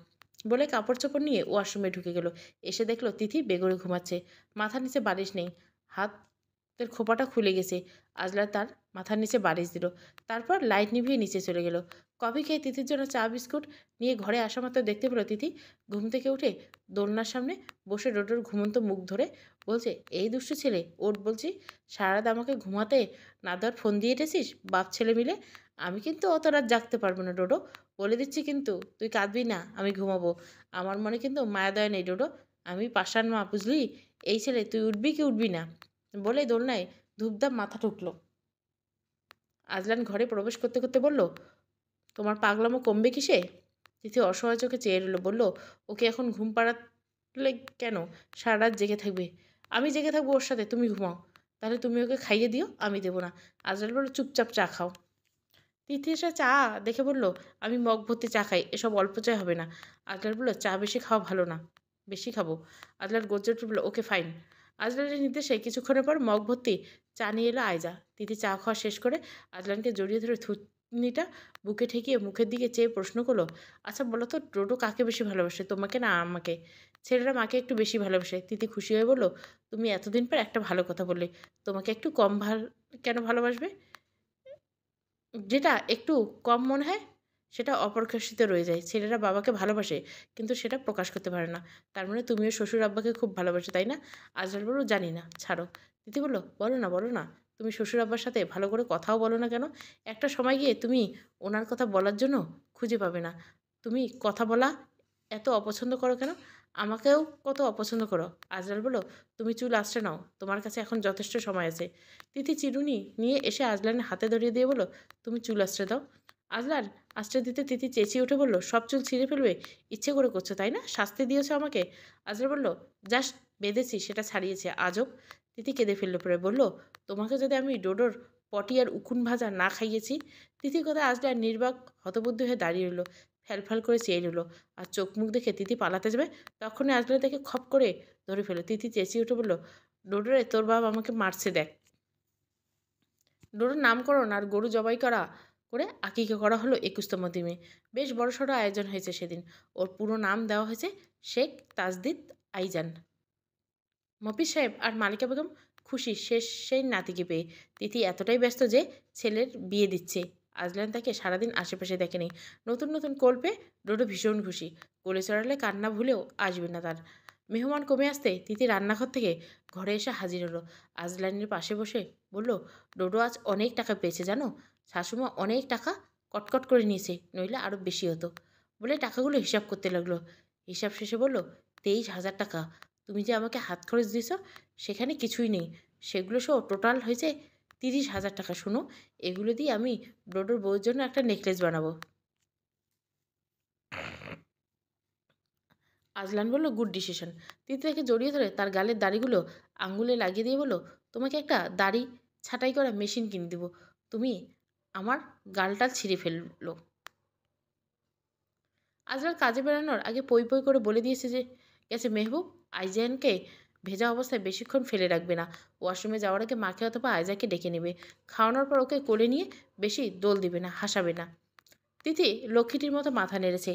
বলে কাপড় চোপড় নিয়ে ওয়াশরুমে ঢুকে গেল। এসে দেখলো তিথি বেগড়ে ঘুমাচ্ছে। মাথার নিচে বালিশ নেই, হাতের খোপাটা খুলে গেছে। আজলার তার মাথার নিচে বালিশ দিল, তারপর লাইট নিভিয়ে নিচে চলে গেল। কফি খেয়ে তিথির জন্য চা বিস্কুট নিয়ে ঘরে আসা মাত্র দেখতে পেল তিথি ঘুম থেকে উঠে দোলনার সামনে বসে ডোডোর ঘুমন্ত মুখ ধরে বলছে, এই দুষ্টু ছেলে, ওঠ বলছি। সারা রাত আমাকে ঘুমাতে না দেওয়ার ফোন দিয়ে এটেছিস বাপ ছেলে মিলে। আমি কিন্তু অত রাত জাগতে পারবো না ডোডো, বলে দিচ্ছি কিন্তু। তুই কাঁদবি না, আমি ঘুমাবো। আমার মনে কিন্তু মায়া দয়া নেই ডোডো, আমি পাষাণ মা, বুঝলি? এই ছেলে, তুই উঠবি কি উঠবি না? বলে দোলনায় ধূপধাপ মাথা ঠুকলো। আজলান ঘরে প্রবেশ করতে করতে বলল, তোমার পাগলামো কমবে কিসে? তিথি অসহায় চোখে চেয়ে রইল। বলল, ওকে এখন ঘুম পাড়ালে কেন? সারা রাত জেগে থাকবে। আমি জেগে থাকবো ওর সাথে? তুমি ঘুমাও। তাহলে তুমি ওকে খাইয়ে দিও, আমি দেবো না। আজলান বলল, চুপচাপ চা খাও। তিথি এসে চা দেখে বলল, আমি মগ ভর্তি চা খাই, এসব অল্প চাই হবে না। আজলার বলল, চা বেশি খাওয়া ভালো না। বেশি খাবো। আজলার গর্জে উঠে বলল, ওকে ফাইন। আজলানের নির্দেশে কিছুক্ষণের পর মগ ভর্তি চা নিয়ে এলো আয়জা। তিথি চা খাওয়া শেষ করে আজলানকে জড়িয়ে ধরে চিরুনিটা বুকে ঠেকিয়ে মুখের দিকে চেয়ে প্রশ্ন করলো, আচ্ছা বলো তো ডোডো কাকে বেশি ভালোবাসে, তোমাকে না আমাকে? ছেলেরা মাকে একটু বেশি ভালোবাসে। তিথি খুশি হয়ে বলল, তুমি এতদিন পর একটা ভালো কথা বললে। তোমাকে একটু কম কেন ভালোবাসবে? যেটা একটু কম মনে হয় সেটা অপ্রকাশিত রয়ে যায়। ছেলেরা বাবাকে ভালোবাসে কিন্তু সেটা প্রকাশ করতে পারে না। তার মানে তুমিও শ্বশুর আব্বাকে খুব ভালোবাসো, তাই না? আজরাল বলল, জানি না, ছাড়ো। তিথি বলল, বলো না, বলো না। তুমি শ্বশুর আব্বার সাথে ভালো করে কথাও বলো না কেন? একটা সময় গিয়ে তুমি ওনার কথা বলার জন্য খুঁজে পাবে না। তুমি কথা বলা এত অপছন্দ করো কেন? আমাকেও কত অপছন্দ করো। আজরাল বলল, তুমি চুল আঁচড়ে নাও, তোমার কাছে এখন যথেষ্ট সময় আছে। তিথি চিরুনি নিয়ে এসে আজলানের হাতে ধরিয়ে দিয়ে বলল, তুমি চুল আঁচড়ে দাও। আজলান আঁচড়ে দিতে তিথি চেঁচিয়ে উঠে বলল, সব চুল ছিঁড়ে ফেলবে? ইচ্ছে করে করছো তাই না? শাস্তি দিয়েছো আমাকে? আজলান বলল, জাস্ট বেঁধেছি সেটা ছাড়িয়েছে, আজব। তিথি কেঁদে ফেলল, পরে বলল, তোমাকে যদি আমি ডোডোর পটি আর উকুন ভাজা না খাইয়েছি? তিথির কথা আজলান নির্বাক হতবুদ্ধি হয়ে দাঁড়িয়ে রইল, ফ্যালফ্যাল করে চেয়ে রইল। আর চোখ মুখ দেখে তিথি পালাতে যাবে, তখনই আজলান তাকে খপ করে ধরে ফেলো। তিথি চেঁচিয়ে উঠে বলল, ডোডোরে, তোর বাবা আমাকে মারছে দেখ। ডোডোর নামকরণ আর গরু জবাই করা করে আকিকা করা হলো 21তম দিনে। বেশ বড়সড় আয়োজন হয়েছে সেদিন। ওর পুরো নাম দেওয়া হয়েছে শেখ তাজদিদ আইজান। মফিজ সাহেব আর মালিকা বেগম খুশি শেষ সেই নাতিকে পেয়ে। তিথি এতটাই ব্যস্ত যে ছেলের বিয়ে দিচ্ছে। আজলান তাকে সারাদিন আশেপাশে দেখেনি। নতুন নতুন কোল পেয়ে ডোডো ভীষণ খুশি। কোলে চড়ালে কান্না ভুলেও আসবে না তার। মেহমান কমে আসতে তিথি রান্নাঘর থেকে ঘরে এসে হাজির হলো। আজলানের পাশে বসে বলল, ডোডো আজ অনেক টাকা পেয়েছে জানো? শাশুমা অনেক টাকা কটকট করে নিয়েছে, নইলে আরও বেশি হতো। বলে টাকাগুলো হিসাব করতে লাগলো। হিসাব শেষে বলল, 23,000 টাকা। তুমি যে আমাকে হাত খরচ দিয়েছ সেখানে কিছুই নেই, সেগুলো সহ টোটাল হয়েছে 30,000 টাকা। শুনো, এগুলো দিয়ে আমি ডোডোর বউয়ের জন্য একটা নেকলেস বানাবো। আজলান বলল, গুড ডিসিশন। তিথি তাকে জড়িয়ে ধরে তার গালের দাড়িগুলো আঙ্গুলে লাগিয়ে দিয়ে বলল, তোমাকে একটা দাড়ি ছাঁটাই করা মেশিন কিনে দেবো, তুমি আমার গালটা ছিঁড়ে ফেললো। আজরাল কাজে বেরানোর আগে পই পই করে বলে দিয়েছে যে গেছে মেহবুব, আইজানকে ভেজা অবস্থায় বেশিক্ষণ ফেলে রাখবে না। ওয়াশরুমে যাওয়ার আগে মাকে অথবা আইজাকে ডেকে নেবে। খাওয়ানোর পর ওকে কোলে নিয়ে বেশি দোল দিবে না, হাসাবে না। তিথি লক্ষ্মীটির মতো মাথা নেড়েছে।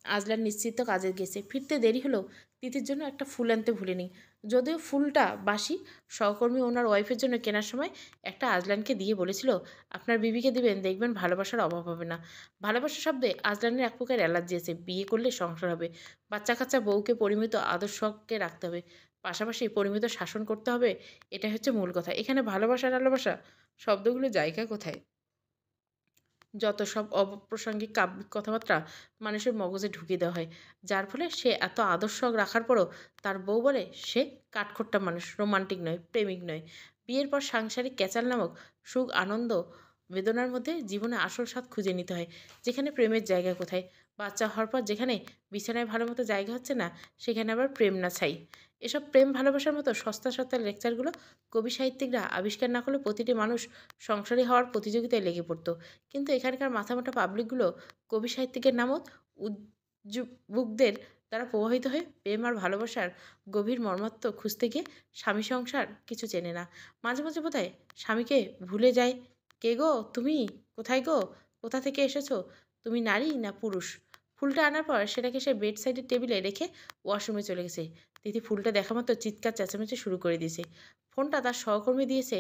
আজলান নিশ্চিত কাজে গেছে। ফিরতে দেরি হলেও তিথির জন্য একটা ফুল আনতে ভুলেনি। যদিও ফুলটা বাসি, সহকর্মী ওনার ওয়াইফের জন্য কেনার সময় একটা আজলানকে দিয়ে বলেছিল, আপনার বিবিকে দিবেন, দেখবেন ভালোবাসার অভাব হবে না। ভালোবাসা শব্দে আজলানের এক প্রকার অ্যালার্জি আছে। বিয়ে করলে সংসার হবে, বাচ্চা কাচ্চা, বউকে পরিমিত আদর্শকে রাখতে হবে, পাশাপাশি পরিমিত শাসন করতে হবে। এটা হচ্ছে মূল কথা। এখানে ভালোবাসা টালোবাসা শব্দগুলো জায়গা কোথায়? যত সব অপ্রাসঙ্গিক কাব্যিক কথাবার্তা মানুষের মগজে ঢুকিয়ে দেওয়া হয়, যার ফলে সে এত আদর্শ রাখার পরও তার বউ বলে সে কাঠখোট্টা মানুষ, রোমান্টিক নয়, প্রেমিক নয়। বিয়ের পর সাংসারিক ক্যাচাল নামক সুখ, আনন্দ, বেদনার মধ্যে জীবনে আসল স্বাদ খুঁজে নিতে হয়। যেখানে প্রেমের জায়গা কোথায়? বাচ্চা হওয়ার পর যেখানে বিছানায় ভালো মতো জায়গা হচ্ছে না, সেখানে আবার প্রেম না ছাই। এসব প্রেম ভালোবাসার মতো সস্তা সস্তা লেকচারগুলো কবি সাহিত্যিকরা আবিষ্কার না করলে প্রতিটি মানুষ সংসারী হওয়ার প্রতিযোগিতায় লেগে পড়তো। কিন্তু এখানকার মাথামোটা পাবলিকগুলো কবি সাহিত্যিকের নামত উদ্যোগদের দ্বারা প্রভাবিত হয়ে প্রেম আর ভালোবাসার গভীর মর্মার্থ খুঁজতে গিয়ে স্বামী সংসার কিছু চেনে না। মাঝে মাঝে বোধহয় স্বামীকে ভুলে যায়। কে গো তুমি? কোথায় গো? কোথা থেকে এসেছো? তুমি নারী না পুরুষ? ফুলটা আনার পর সেটাকে সে বেড সাইডের টেবিলে রেখে ওয়াশরুমে চলে গেছে। তিথি ফুলটা দেখা মতো চিৎকার চেঁচামেচি শুরু করে দিয়েছে। ফোনটা তার সহকর্মী দিয়েছে।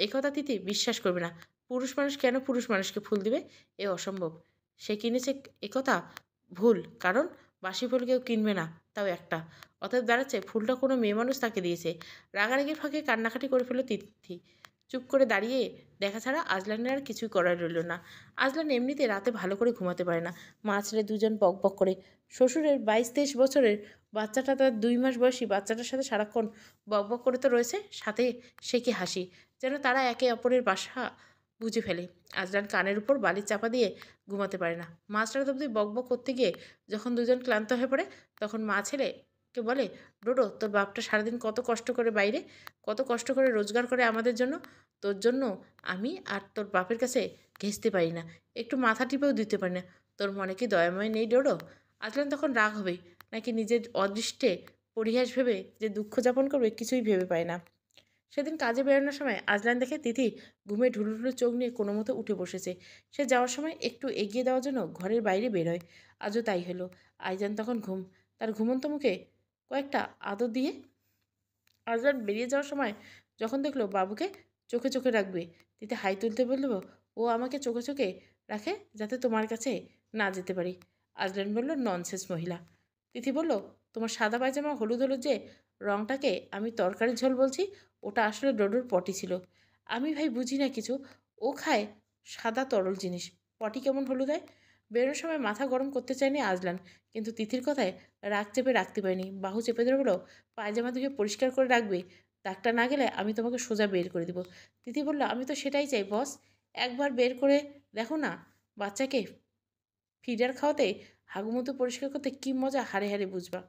এই কথা তিথি বিশ্বাস করবে না। পুরুষ মানুষ কেন পুরুষ মানুষকে ফুল দিবে? এ অসম্ভব। সে কিনেছে একথা ভুল, কারণ বাসি ফুল কেউ কিনবে না, তাও একটা। অতএব দাঁড়াচ্ছে ফুলটা কোনো মেয়ে মানুষ তাকে দিয়েছে। রাগারাগির ফাঁকে কান্নাকাটি করে ফেলল তিথি। চুপ করে দাঁড়িয়ে দেখা ছাড়া আজলানের আর কিছুই করার রইল না। আজলান এমনিতে রাতে ভালো করে ঘুমাতে পারে না। মা ছেলে দুজন বক বক করে। শ্বশুরের 22-23 বছরের বাচ্চাটা, তার 2 মাস বয়সী বাচ্চাটার সাথে সারাক্ষণ বক বক করে তো রয়েছে, সাথে সে কি হাসি, যেন তারা একে অপরের বাসা বুঝে ফেলে। আজরান কানের উপর বালি চাপা দিয়ে ঘুমাতে পারে না। মাঝরাত অবধি বকবক করতে গিয়ে যখন দুজন ক্লান্ত হয়ে পড়ে, তখন মা ছেলেকে বলে, ডোডো, তোর বাপটা সারাদিন কত কষ্ট করে বাইরে, কত কষ্ট করে রোজগার করে আমাদের জন্য, তোর জন্য আমি আর তোর বাপের কাছে ঘেঁচতে পারি না, একটু মাথা টিপেও দিতে পারি না। তোর মনে কি দয়াময় নেই ডোডো? আজলান তখন রাগ হবে নাকি নিজের অদৃষ্টে পরিহাস ভেবে যে দুঃখ যাপন করবে, কিছুই ভেবে পায় না। সেদিন কাজে বেরোনোর সময় আজলান দেখে তিথি ঘুমে ঢুলুঢুলু চোখ নিয়ে কোনো মতো উঠে বসেছে। সে যাওয়ার সময় একটু এগিয়ে দেওয়ার জন্য ঘরের বাইরে বেরোয়। আজও তাই হলো। আইজান তখন তার ঘুমন্ত মুখে কয়েকটা আদর দিয়ে আজলান বেরিয়ে যাওয়ার সময় যখন দেখলো বাবুকে চোখে চোখে রাখবে, তিথি হাই তুলতে বলল, ও আমাকে চোখে চোখে রাখে যাতে তোমার কাছে না যেতে পারি। আজলান বলল, ননসেন্স মহিলা। তিথি বলল, তোমার সাদা পায়জামা হলুদ হলুদ যে রংটাকে আমি তরকারির ঝোল বলছি, ওটা আসলে ডোডোর পটি ছিল। আমি ভাই বুঝি না কিছু, ও খায় সাদা তরল জিনিস, পটি কেমন হলুদ হয়? বেরোনোর সময় মাথা গরম করতে চায়নি আজলান, কিন্তু তিথির কথায় রাগ চেপে রাখতে পারেনি। বাহু চেপে ধরে বলো, পায়জামা ধুয়ে পরিষ্কার করে রাখবে, দাগটা না গেলে আমি তোমাকে সোজা বের করে দিব। তিথি বলল, আমি তো সেটাই চাই বস, একবার বের করে দেখো না, বাচ্চাকে ফিডার খাওয়াতে হাগুমতো পরিষ্কার করতে কী মজা হাড়ে হাড়ে বুঝবা।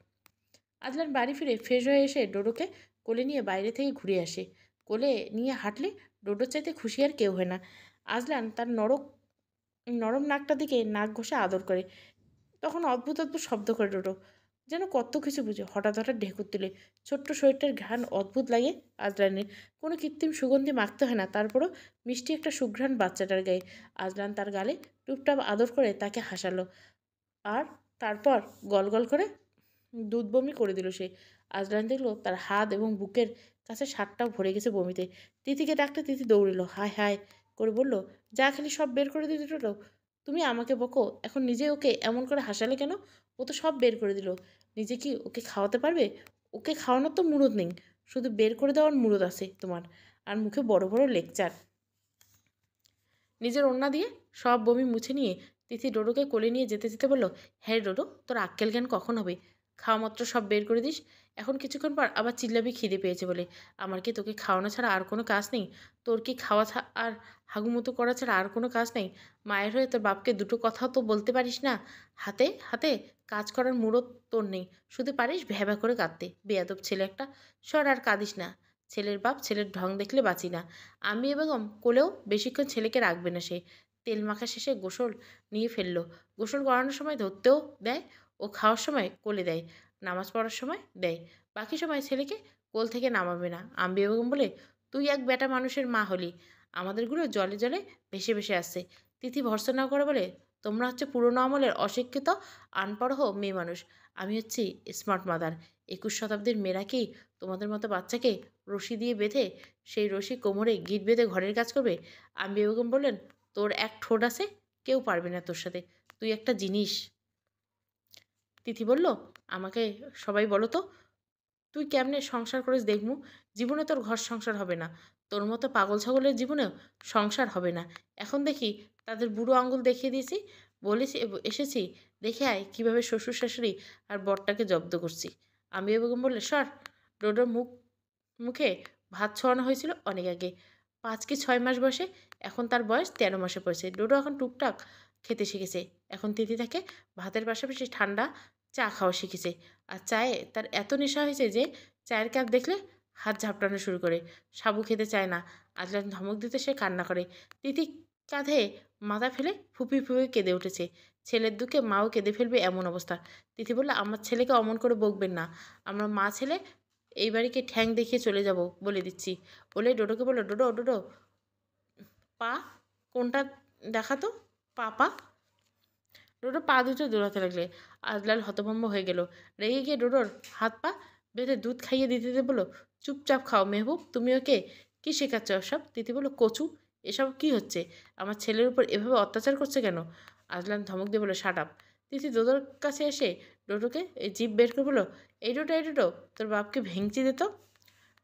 আজলান বাড়ি ফিরে ফ্রেশ হয়ে এসে ডোডোকে কোলে নিয়ে বাইরে থেকে ঘুরে আসে। কোলে নিয়ে হাঁটলে ডোডোর চাইতে খুশি আর কেউ হয় না। আজলান তার নরম নাকটার দিকে নাক ঘষে আদর করে। তখন অদ্ভুত অদ্ভুত শব্দ করে ডোডো, যেন কত কিছু বুঝে। হঠাৎ হঠাৎ ঢেকুর তুলে। ছোট্ট শরীরটার ঘ্রাণ অদ্ভুত লাগে আজলানের। কোনো কৃত্রিম সুগন্ধি মাখতে হয় না, তারপরও মিষ্টি একটা সুঘ্রাণ বাচ্চাটার গায়ে। আজলান তার গালে টুপটাপ আদর করে তাকে হাসালো, আর তারপর গল করে দুধ বমি করে দিল সে। আজলান দেখলো তার হাত এবং বুকের কাছে শার্টটাও ভরে গেছে বমিতে। তিথিকে ডাকতে তিথি দৌড়িল, হায় হায় করে বলল, যা খালি সব বের করে দিতে দিল। তুমি আমাকে বকো, এখন নিজে ওকে এমন করে হাসালে কেন? ও তো সব বের করে দিল। নিজে কি ওকে খাওয়াতে পারবে? ওকে খাওয়ানোর তো মুরদ নেই, শুধু বের করে দেওয়ার মুরদ আছে তোমার, আর মুখে বড় বড় লেকচার। নিজের ওড়না দিয়ে সব বমি মুছে নিয়ে তিথি ডোডোকে কোলে নিয়ে যেতে যেতে বলল, হ্যাঁ ডোডো, তোর আক্কেল জ্ঞান কখন হবে? খাওয়া মাত্র সব বের করে দিস, এখন কিছুক্ষণ পর আবার চিল্লাবি খিদে পেয়েছে বলে। আমার কি তোকে খাওয়ানো ছাড়া আর কোনো কাজ নেই? তোর কি আর হাগুমতো করা ছাড়া আর কোনো কাজ নেই? মায়ের হয়ে তোর বাপকে দুটো কথাও তো বলতে পারিস না? হাতে হাতে কাজ করার মুরত তোর নেই, শুধু পারিস ভ্যাবা করে কাঁদতে। বেয়াদব ছেলে একটা, সর আর কাঁদিস না। ছেলের বাপ ছেলের ঢং দেখলে বাঁচি না। আমি বেগম কোলেও বেশিক্ষণ ছেলেকে রাখবে না সে। তেল মাখা শেষে গোসল নিয়ে ফেললো। গোসল করানোর সময় ধরতেও দেয়, ও খাওয়ার সময় কোলে দেয়, নামাজ পড়ার সময় দেয়, বাকি সময় ছেলেকে কোল থেকে নামাবে না। আম্বিয়া বেগম বলে, তুই এক বেটা মানুষের মা হলি, আমাদেরগুলো জলে জলে ভেসে ভেসে আসছে। তিথি ভর্সনা করে বলে, তোমরা হচ্ছে পুরোনো আমলের অশিক্ষিত আনপড়হ মেয়ে মানুষ, আমি হচ্ছি স্মার্ট মাদার। 21 শতাব্দীর মেয়েরা কি তোমাদের মতো বাচ্চাকে রশি দিয়ে বেঁধে সেই রশি কোমরে গিট বেঁধে ঘরের কাজ করবে? আম্বিয়া বেগম বললেন, তোর এক ঠোঁট আছে, কেউ পারবে না তোর সাথে, তুই একটা জিনিস। তিথি বলল, আমাকে সবাই বলো তো, তুই কেমনে সংসার করিস দেখমু? জীবনে তোর ঘর সংসার হবে না, তোর মতো পাগল ছাগলের জীবনেও সংসার হবে না। এখন দেখি তাদের বুড়ো আঙুল দেখিয়ে দিয়েছি, বলেছি এসেছি, দেখে আয় কীভাবে শ্বশুর শাশুড়ি আর বরটাকে জব্দ করছি। আমিও বেগম বললে, সর। ডোডোর মুখে ভাত ছোঁয়ানো হয়েছিল অনেক আগে, 5 কি 6 মাস বয়সে, এখন তার বয়স 13 মাসে পড়েছে। ডোডো এখন টুকটাক খেতে শিখেছে। এখন তিথি তাকে ভাতের পাশাপাশি ঠান্ডা চা খাওয়া শিখেছে। আর চায়ে তার এত নেশা হয়েছে যে চায়ের কাপ দেখলে হাত ঝাপটানো শুরু করে। সাবু খেতে চায় না। আজলান ধমক দিতে সে কান্না করে। তিথি কাঁধে মাথা ফেলে ফুপিয়ে ফুপিয়ে কেঁদে উঠেছে। ছেলের দুঃখে মাও কেঁদে ফেলবে এমন অবস্থা। তিথি বলল, আমার ছেলেকে অমন করে বকবেন না, আমরা মা ছেলে এই বাড়িকে ঠ্যাং দেখিয়ে চলে যাব বলে দিচ্ছি। বলে ডোডোকে বলল, ডোডো ডোডো, পা কোনটা দেখাতো, পা পা। ডোডো পা দুটো দৌড়াতে লাগলে। আজলাল হতভম্ব হয়ে গেল। রেগে গিয়ে ডোডোর হাত পা বেঁধে দুধ খাইয়ে দিতে দিতে বলো, চুপচাপ খাও মেহবুব, তুমি ওকে কী শেখাচ্ছ এসব? তিথি বলল, কচু, এসব কি হচ্ছে? আমার ছেলের উপর এভাবে অত্যাচার করছে কেন? আজলান ধমক দিয়ে বলে, শাট আপ। তিথি ডোডোর কাছে এসে ডোডোকে এই জিভ বের করে বলো, এই ডোডো এই ডোডো, তোর বাপকে ভেঙচি দিত।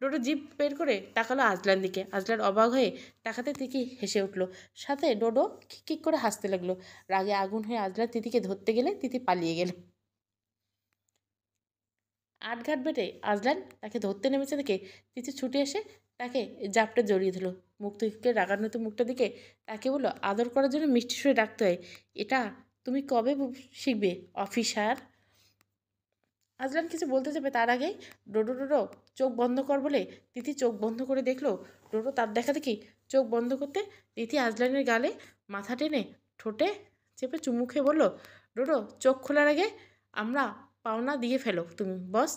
ডোডো জিভ বের করে তাকালো আজলার দিকে। আজলার অবাক হয়ে তাকাতে তিথি হেসে উঠল, সাথে ডোডো খিক করে হাসতে লাগলো। রাগে আগুন হয়ে আজলার তিথিকে ধরতে গেলে তিথি পালিয়ে গেল। আটঘাট বেটে আজলান তাকে ধরতে নেমেছে দেখে তিথি ছুটে এসে তাকে জাপটে জড়িয়ে দিল। মুখ থেকে রাগান্বিত মুখটা দিকে তাকে বললো, আদর করার জন্য মিষ্টি সুরে ডাকতে হয়, এটা তুমি কবে শিখবে অফিসার? আজলান কিছু বলতে যাবে তার আগেই ডোডো ডোডো চোখ বন্ধ কর বলে তিথি চোখ বন্ধ করে দেখলো। ডোডো তার দেখা দেখি চোখ বন্ধ করতে তিথি আজলানের গালে মাথা টেনে ঠোঁটে চেপে চুমু খেয়ে বলল, ডোডো চোখ খোলার আগে আমরা পাওনা দিয়ে ফেলো তুমি বস।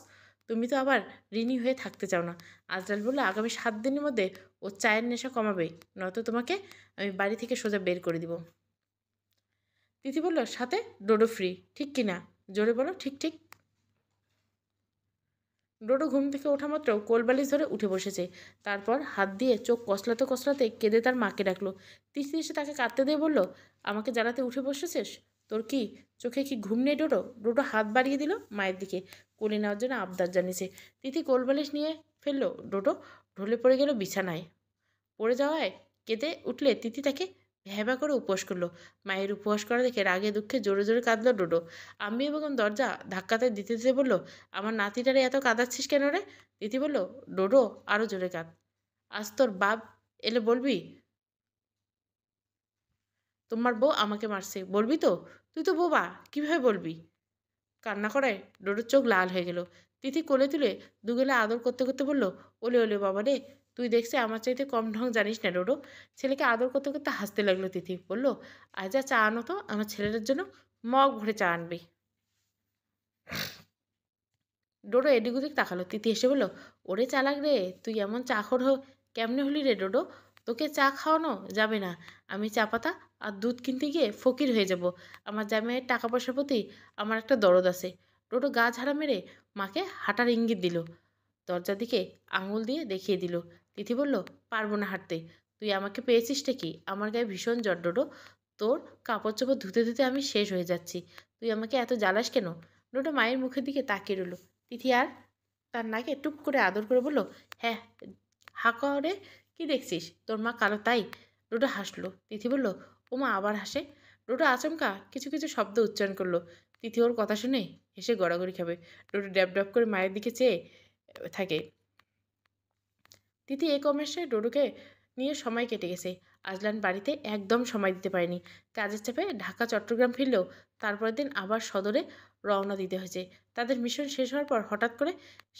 তুমি তো আবার ঋণী হয়ে থাকতে চাও না। আজরাল বলল, আগামী 7 দিনের মধ্যে ও চায়ের নেশা কমাবে, নয়তো তোমাকে আমি বাড়ি থেকে সোজা বের করে দিব। তিথি বলল, সাথে ডোডো ফ্রি, ঠিক কি না? জোরে বলো, ঠিক ঠিক। ডোডো ঘুম থেকে ওঠা মাত্র কোলবালিশ ধরে উঠে বসেছে। তারপর হাত দিয়ে চোখ কসলাতে কসলাতে কেঁদে তার মাকে ডাকলো। তিথি এসে তাকে কাঁদতে দিয়ে বলল, আমাকে জ্বালাতে উঠে বসেছিস? তোর কি চোখে কি ঘুম নেই ডোডো? ডোডো হাত বাড়িয়ে দিল মায়ের দিকে, কোলে নেওয়ার জন্য আবদার জানিয়েছে। তিথি কোলবালিশ নিয়ে ফেললো। ডোডো ঢলে পড়ে গেল বিছানায়। পড়ে যাওয়ায় কেঁদে উঠলে তিথি তাকে ভ্যাবা করে উপোস করলো। মায়ের উপহাস করা দেখে রাগে দুঃখে জোরে জোরে কাঁদলো ডোডো। আম্মি বেগম দরজা ধাক্কাতে দিতে দিতে বলল, আমার নাতিটারে এত কাঁদাচ্ছিস কেন রে? তিথি বলল, ডোডো আরও জোরে কাঁদ। আজ তোর বাপ এলে বলবি তোমার বউ আমাকে মারছে, বলবি তো? তুই তো বোবা, কীভাবে বলবি? কান্না করায় ডোডোর চোখ লাল হয়ে গেল। তিথি কোলে তুলে দুগেলে আদর করতে করতে বলল, ওলে ওলে বাবা রে, তুই দেখছে আমার চাইতে কম ঢং জানিস না ডোডো। ছেলেকে আদর করতে করতে হাসতে লাগলো। তিথি বলল, আজ যা চা আনো তো, আমার ছেলেটার জন্য মগ ভরে চা আনবি। ডোডো এদিক ওদিক তাকালো। তিথি এসে বলল, ওরে চালাক রে, তুই এমন চাখর কেমনে হলি রে ডোডো? তোকে চা খাওয়ানো যাবে না। আমি চা পাতা আর দুধ কিনতে গিয়ে ফকির হয়ে যাব। আমার জামাইয়ের টাকা পয়সার প্রতি আমার একটা দরদ আছে। ডোডো গা ঝাড়া মেরে মাকে হাঁটার ইঙ্গিত দিল। দরজার দিকে আঙুল দিয়ে দেখিয়ে দিল। তিথি বলল, পারবো না হাঁটতে। তুই আমাকে পেয়েছিসটা কি? আমার গায়ে ভীষণ জ্বর ডোডো। তোর কাপড় চোপড় ধুতে ধুতে আমি শেষ হয়ে যাচ্ছি। তুই আমাকে এত জ্বালাস কেন? ডোডো মায়ের মুখের দিকে তাকিয়ে রইল। তিথি আর তার নাকে টুপ করে আদর করে বলল, হ্যাঁ, হা করে কি দেখছিস? তোর মা কালো তাই? ডোডো হাসলো। তিথি বলল, ও মা আবার হাসে? ডোডো আচমকা কিছু কিছু শব্দ উচ্চারণ করলো। তিথি ওর কথা শুনে হেসে গড়াগড়ি খাবে। ডোডো ড্যাব ড্যাব করে মায়ের দিকে চেয়ে থাকে। তিথি কমের্সে ডোডোকে নিয়ে সময় কেটে গেছে। আজলান বাড়িতে একদম সময় দিতে পারেনি। কাজের চাপে ঢাকা চট্টগ্রাম ফিরলেও তারপরের দিন আবার সদরে রওনা দিতে হয়েছে। তাদের মিশন শেষ হওয়ার পর হঠাৎ করে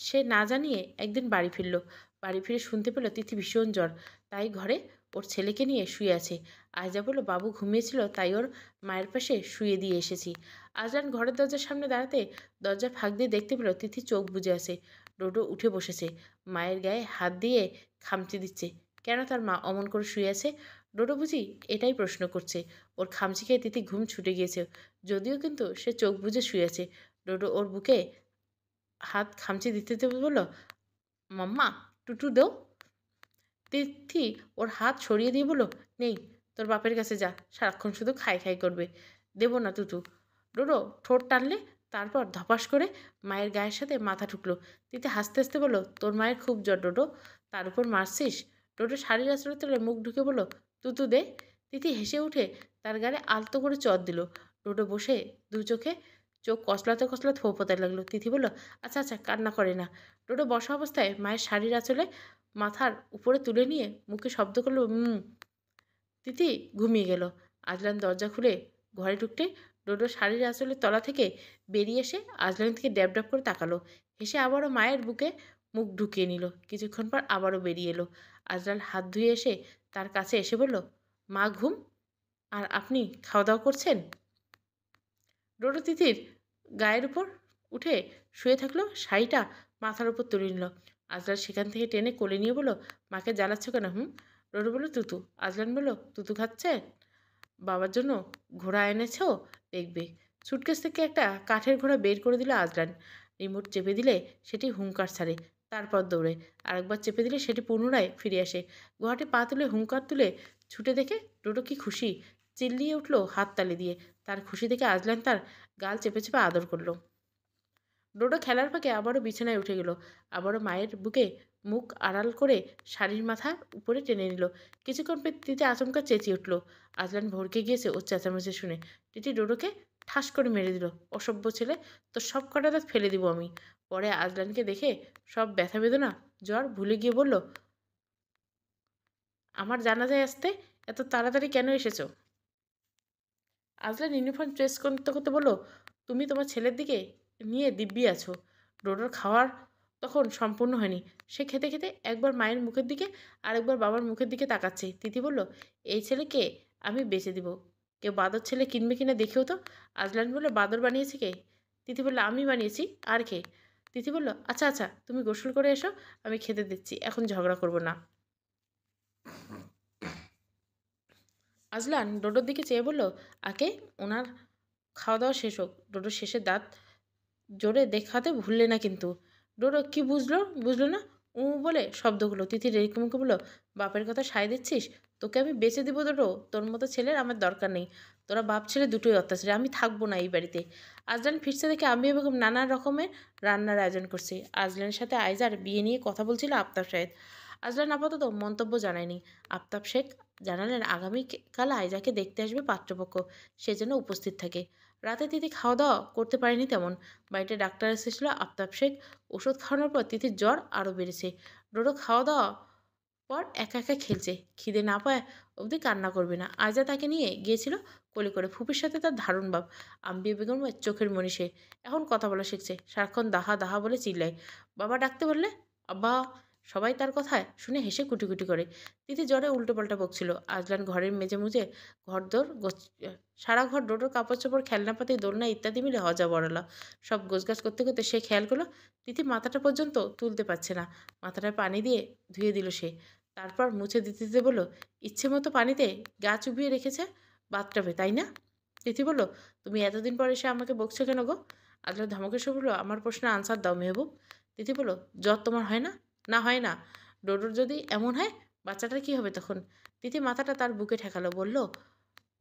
সে না জানিয়ে একদিন বাড়ি ফিরল। বাড়ি ফিরে শুনতে পেল তিথি ভীষণ জ্বর, তাই ঘরে ওর ছেলেকে নিয়ে শুয়ে আছে। আয়জা বলল, বাবু ঘুমিয়েছিল, তাই ওর মায়ের পাশে শুয়ে দিয়ে এসেছি। আজলান ঘরের দরজার সামনে দাঁড়াতে দরজার ফাঁক দিয়ে দেখতে পেল তিথি চোখ বুজে আছে। ডোডো উঠে বসেছে, মায়ের গায়ে হাত দিয়ে খামচি দিচ্ছে। কেন তার মা অমন করে শুয়ে আছে? ডোডো বুঝি এটাই প্রশ্ন করছে। ওর খামচি খেয়ে তিথি ঘুম ছুটে গিয়েছে, যদিও কিন্তু সে চোখ বুজে শুয়ে আছে। ডোডো ওর বুকে হাত খামচি দিতে দিতে বলল, মাম্মা টুটু দেও। তিথি ওর হাত সরিয়ে দিয়ে বলল, নেই, তোর বাপের কাছে যা, সারাক্ষণ শুধু খাই খাই করবে, দেবো না তুতু। ডোডো ঠোঁট টানলে, তারপর ধপাস করে মায়ের গায়ের সাথে মাথা ঠুকলো। তিথি হাসতে হাসতে বলল, তোর মায়ের খুব জ্বর ডোডো, তার উপর মারছিস? ডোডো শাড়ির আঁচড়ে তুলে মুখ ঢুকে বলল, তুতু দে। তিথি হেসে উঠে তার গালে আলতো করে চর দিল। ডোডো বসে দু চোখে চোখ কসলাতে কসলাতে ফোঁপতে লাগলো। তিথি বলল, আচ্ছা আচ্ছা, কান্না করে না। ডোডো বসা অবস্থায় মায়ের শাড়ির আঁচলে মাথার উপরে তুলে নিয়ে মুখে শব্দ করলো, তিথি ঘুমিয়ে গেল। আজলান দরজা খুলে ঘরে ঢুকতে ডোডো শাড়ির আঁচলের তলা থেকে বেরিয়ে এসে আজলান থেকে ড্যাব ড্যাব করে তাকালো। হেসে আবারও মায়ের বুকে মুখ ঢুকিয়ে নিল। কিছুক্ষণ পর আবারও বেরিয়ে এলো। আজলান হাত ধুয়ে এসে তার কাছে এসে বলল, মা ঘুম, আর আপনি খাওয়া দাওয়া করছেন? ডোডো তিথির গায়ের উপর উঠে শুয়ে থাকলো, শাড়িটা মাথার উপর তুলে নিল। আজলান সেখান থেকে টেনে কোলে নিয়ে বলল, মাকে জ্বালাচ্ছ কেন? ডোডো বলল, তুতু। আজলান বলল, তুতু খাচ্ছে? বাবার জন্য ঘোড়া এনেছ? দেখবে। সুটকেস থেকে একটা কাঠের ঘোড়া বের করে দিল আজলান। রিমোট চেপে দিলে সেটি হুঙ্কার ছাড়ে, তারপর দৌড়ে। আরেকবার চেপে দিলে সেটি পুনরায় ফিরে আসে। ঘোড়াটি পা তুলে হুঙ্কার তুলে ছুটে দেখে ডোডো কি খুশি, চিল্লিয়ে উঠল হাততালি দিয়ে। তার খুশি দেখে আজলান তার গাল চেপে চেপে আদর করলো। ডোডো খেলার ফাঁকে আবারও বিছানায় উঠে গেল। আবারও মায়ের বুকে মুখ আড়াল করে শাড়ির মাথার উপরে টেনে নিল। কিছুক্ষণ পর তিথি আচমকা চেঁচিয়ে উঠল। আজলান ভড়কে গিয়েছে ওর চেঁচামেচি শুনে। তিথি ডোডোকে ঠাস করে মেরে দিল, অসভ্য ছেলে, তোর সব কটা দাঁত ফেলে দিব আমি। পরে আজলানকে দেখে সব ব্যথা বেদনা জ্বর ভুলে গিয়ে বলল, আমার জানাজায় আসতে এত তাড়াতাড়ি কেন এসেছো? আজলান ইউনিফর্ম চেঞ্জ করতে করতে বলল, তুমি তোমার ছেলের দিকে নিয়ে দিব্যি আছো। ডোডোর খাওয়ার তখন সম্পূর্ণ হয়নি। সে খেতে খেতে একবার মায়ের মুখের দিকে আর একবার বাবার মুখের দিকে তাকাচ্ছে। তিথি বলল, এই ছেলেকে আমি বেচে দিব, কেউ বাদর ছেলে কিনবে কিনা দেখিও তো। আজলান বলল, বাদর বানিয়েছে কে? তিথি বলল, আমি বানিয়েছি, আর কে? তিথি বলল, আচ্ছা আচ্ছা তুমি গোসল করে এসো, আমি খেতে দিচ্ছি, এখন ঝগড়া করব না। আজলান ডোডোর দিকে চেয়ে বলল, আগে ওনার খাওয়া দাওয়া শেষ হোক। ডোডো শেষে দাঁত জোরে দেখাতে ভুললে না কিন্তু। ডোডো কি বুঝলো, বুঝলো না, উ বলে শব্দ হলো। তিথি রেখে বলল, বাপের কথা সায় দিচ্ছিস? তোকে আমি বেঁচে দিব ডোডো, তোর মতো ছেলের আমার দরকার নেই। তোরা বাপ ছেলে দুটোই অত্যাচারী, আমি থাকবো না এই বাড়িতে। আজলান ফিরছে দেখে আমি এরকম নানা রকমের রান্নার আয়োজন করছি। আজলানের সাথে আইজার বিয়ে নিয়ে কথা বলছিল আফতাব সাহেব। আজলান আপাতত মন্তব্য জানায়নি। আফতাব শেখ জানালেন আগামীকাল আইজাকে দেখতে আসবে পাত্রপক্ষ, সে যেন উপস্থিত থাকে। রাতে তিথি খাওয়া দাওয়া করতে পারেনি তেমন। বাড়িতে ডাক্তার এসেছিল আফতাব শেখ। ওষুধ খাওয়ানোর পর তিথির জ্বর আরও বেড়েছে। ডোডো খাওয়া দাওয়া পর একা একা খেলছে, খিদে না পায় অবধি কান্না করবে না। আয়জা তাকে নিয়ে গিয়েছিল কোলে করে। ফুপির সাথে তার দারুণ ভাব। আম্বিয়া বেগমের চোখের মণি সে। এখন কথা বলা শিখছে, সারাক্ষণ দাহা দাহা বলে চিল্লায়। বাবা ডাকতে বললে আব্বা, সবাই তার কথায় শুনে হেসে কুটি কুটি করে। তিথি জ্বরে উল্টোপাল্টা বকছিল। আজলান ঘরের মেঝে মুজে ঘরদোর সারা ঘর ডোডোর কাপড় চোপড় খেলনাপাতি দোলনা ইত্যাদি মিলে হজা বড়লা। সব গোছগাছ করতে করতে সে খেয়াল করলো তিথি মাথাটা পর্যন্ত তুলতে পারছে না। মাথাটায় পানি দিয়ে ধুয়ে দিল সে। তারপর মুছে দিতে দিতে বলল, ইচ্ছে মতো পানিতে গা চুবিয়ে রেখেছে বাথটাবে, তাই না? তিথি বলল, তুমি এতদিন পর এসে আমাকে বকছো কেন গো? আজলান ধমকে সে বলল, আমার প্রশ্নের আনসার দাও মেহবুব। তিথি বলল, জ্বর তোমার হয় না? না হয় না। ডোডোর যদি এমন হয় বাচ্চাটার কি হবে তখন? তিথি মাথাটা তার বুকে ঠেকালো, বলল,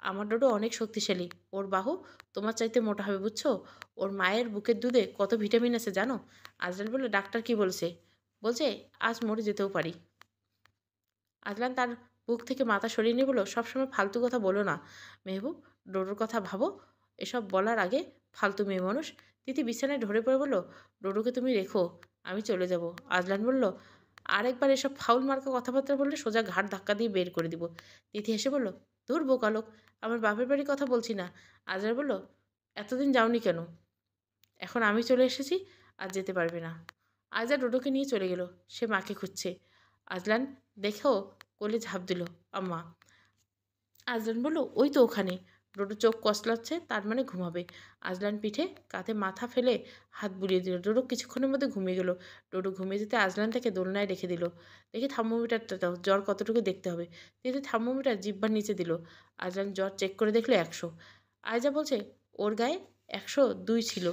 আমার ডোডো অনেক শক্তিশালী। ওর বাহু তোমার চাইতে মোটা হবে বুঝছো? ওর মায়ের বুকের দুধে কত ভিটামিন আছে জানো? আজলান বলল, ডাক্তার কি বলছে? বলছে আজ মরে যেতেও পারি। আজলান তার বুক থেকে মাথা সরিয়ে নিয়ে বলল, সবসময় ফালতু কথা বলো না মেহবুব, ডোডোর কথা ভাবো। এসব বলার আগে ফালতু মেয়ে মানুষ। তিথি বিছানায় ঢলে পড়ে বলল, ডোডোকে তুমি রেখো, আমি চলে যাব। আজলান বলল, আরেকবার এসব ফাউল মার্কা কথাবার্তা বললে সোজা ঘাট ধাক্কা দিয়ে বের করে দিব। তিথি হেসে বলল, ধুর বোকালোক, আমার বাপের বাড়ির কথা বলছি না। আজলান বলল, এতদিন যাওনি কেন? এখন আমি চলে এসেছি, আর যেতে পারবে না। আজলা ডোডোকে নিয়ে চলে গেল। সে মাকে খুঁজছে। আজলান দেখেও কোলে ঝাঁপ দিল, আম্মা। আজলান বলল, ওই তো ওখানে। ডোডো চোখ কসলাচ্ছে, তার মানে ঘুমাবে। আজলান পিঠে কাঁধে মাথা ফেলে হাত বুলিয়ে দিল। ডোডো কিছুক্ষণের মধ্যে ঘুমিয়ে গেল। ডোডো ঘুমিয়ে যেতে আজলান তাকে দোলনায় রেখে দিল। দেখি থার্মোমিটারটা দাও, জ্বর কতটুকু দেখতে হবে। তিনি থার্মোমিটার জিহ্বার নিচে দিল। আজলান জ্বর চেক করে দেখলো 100। আয়জা বলছে ওর গায়ে 102 ছিল।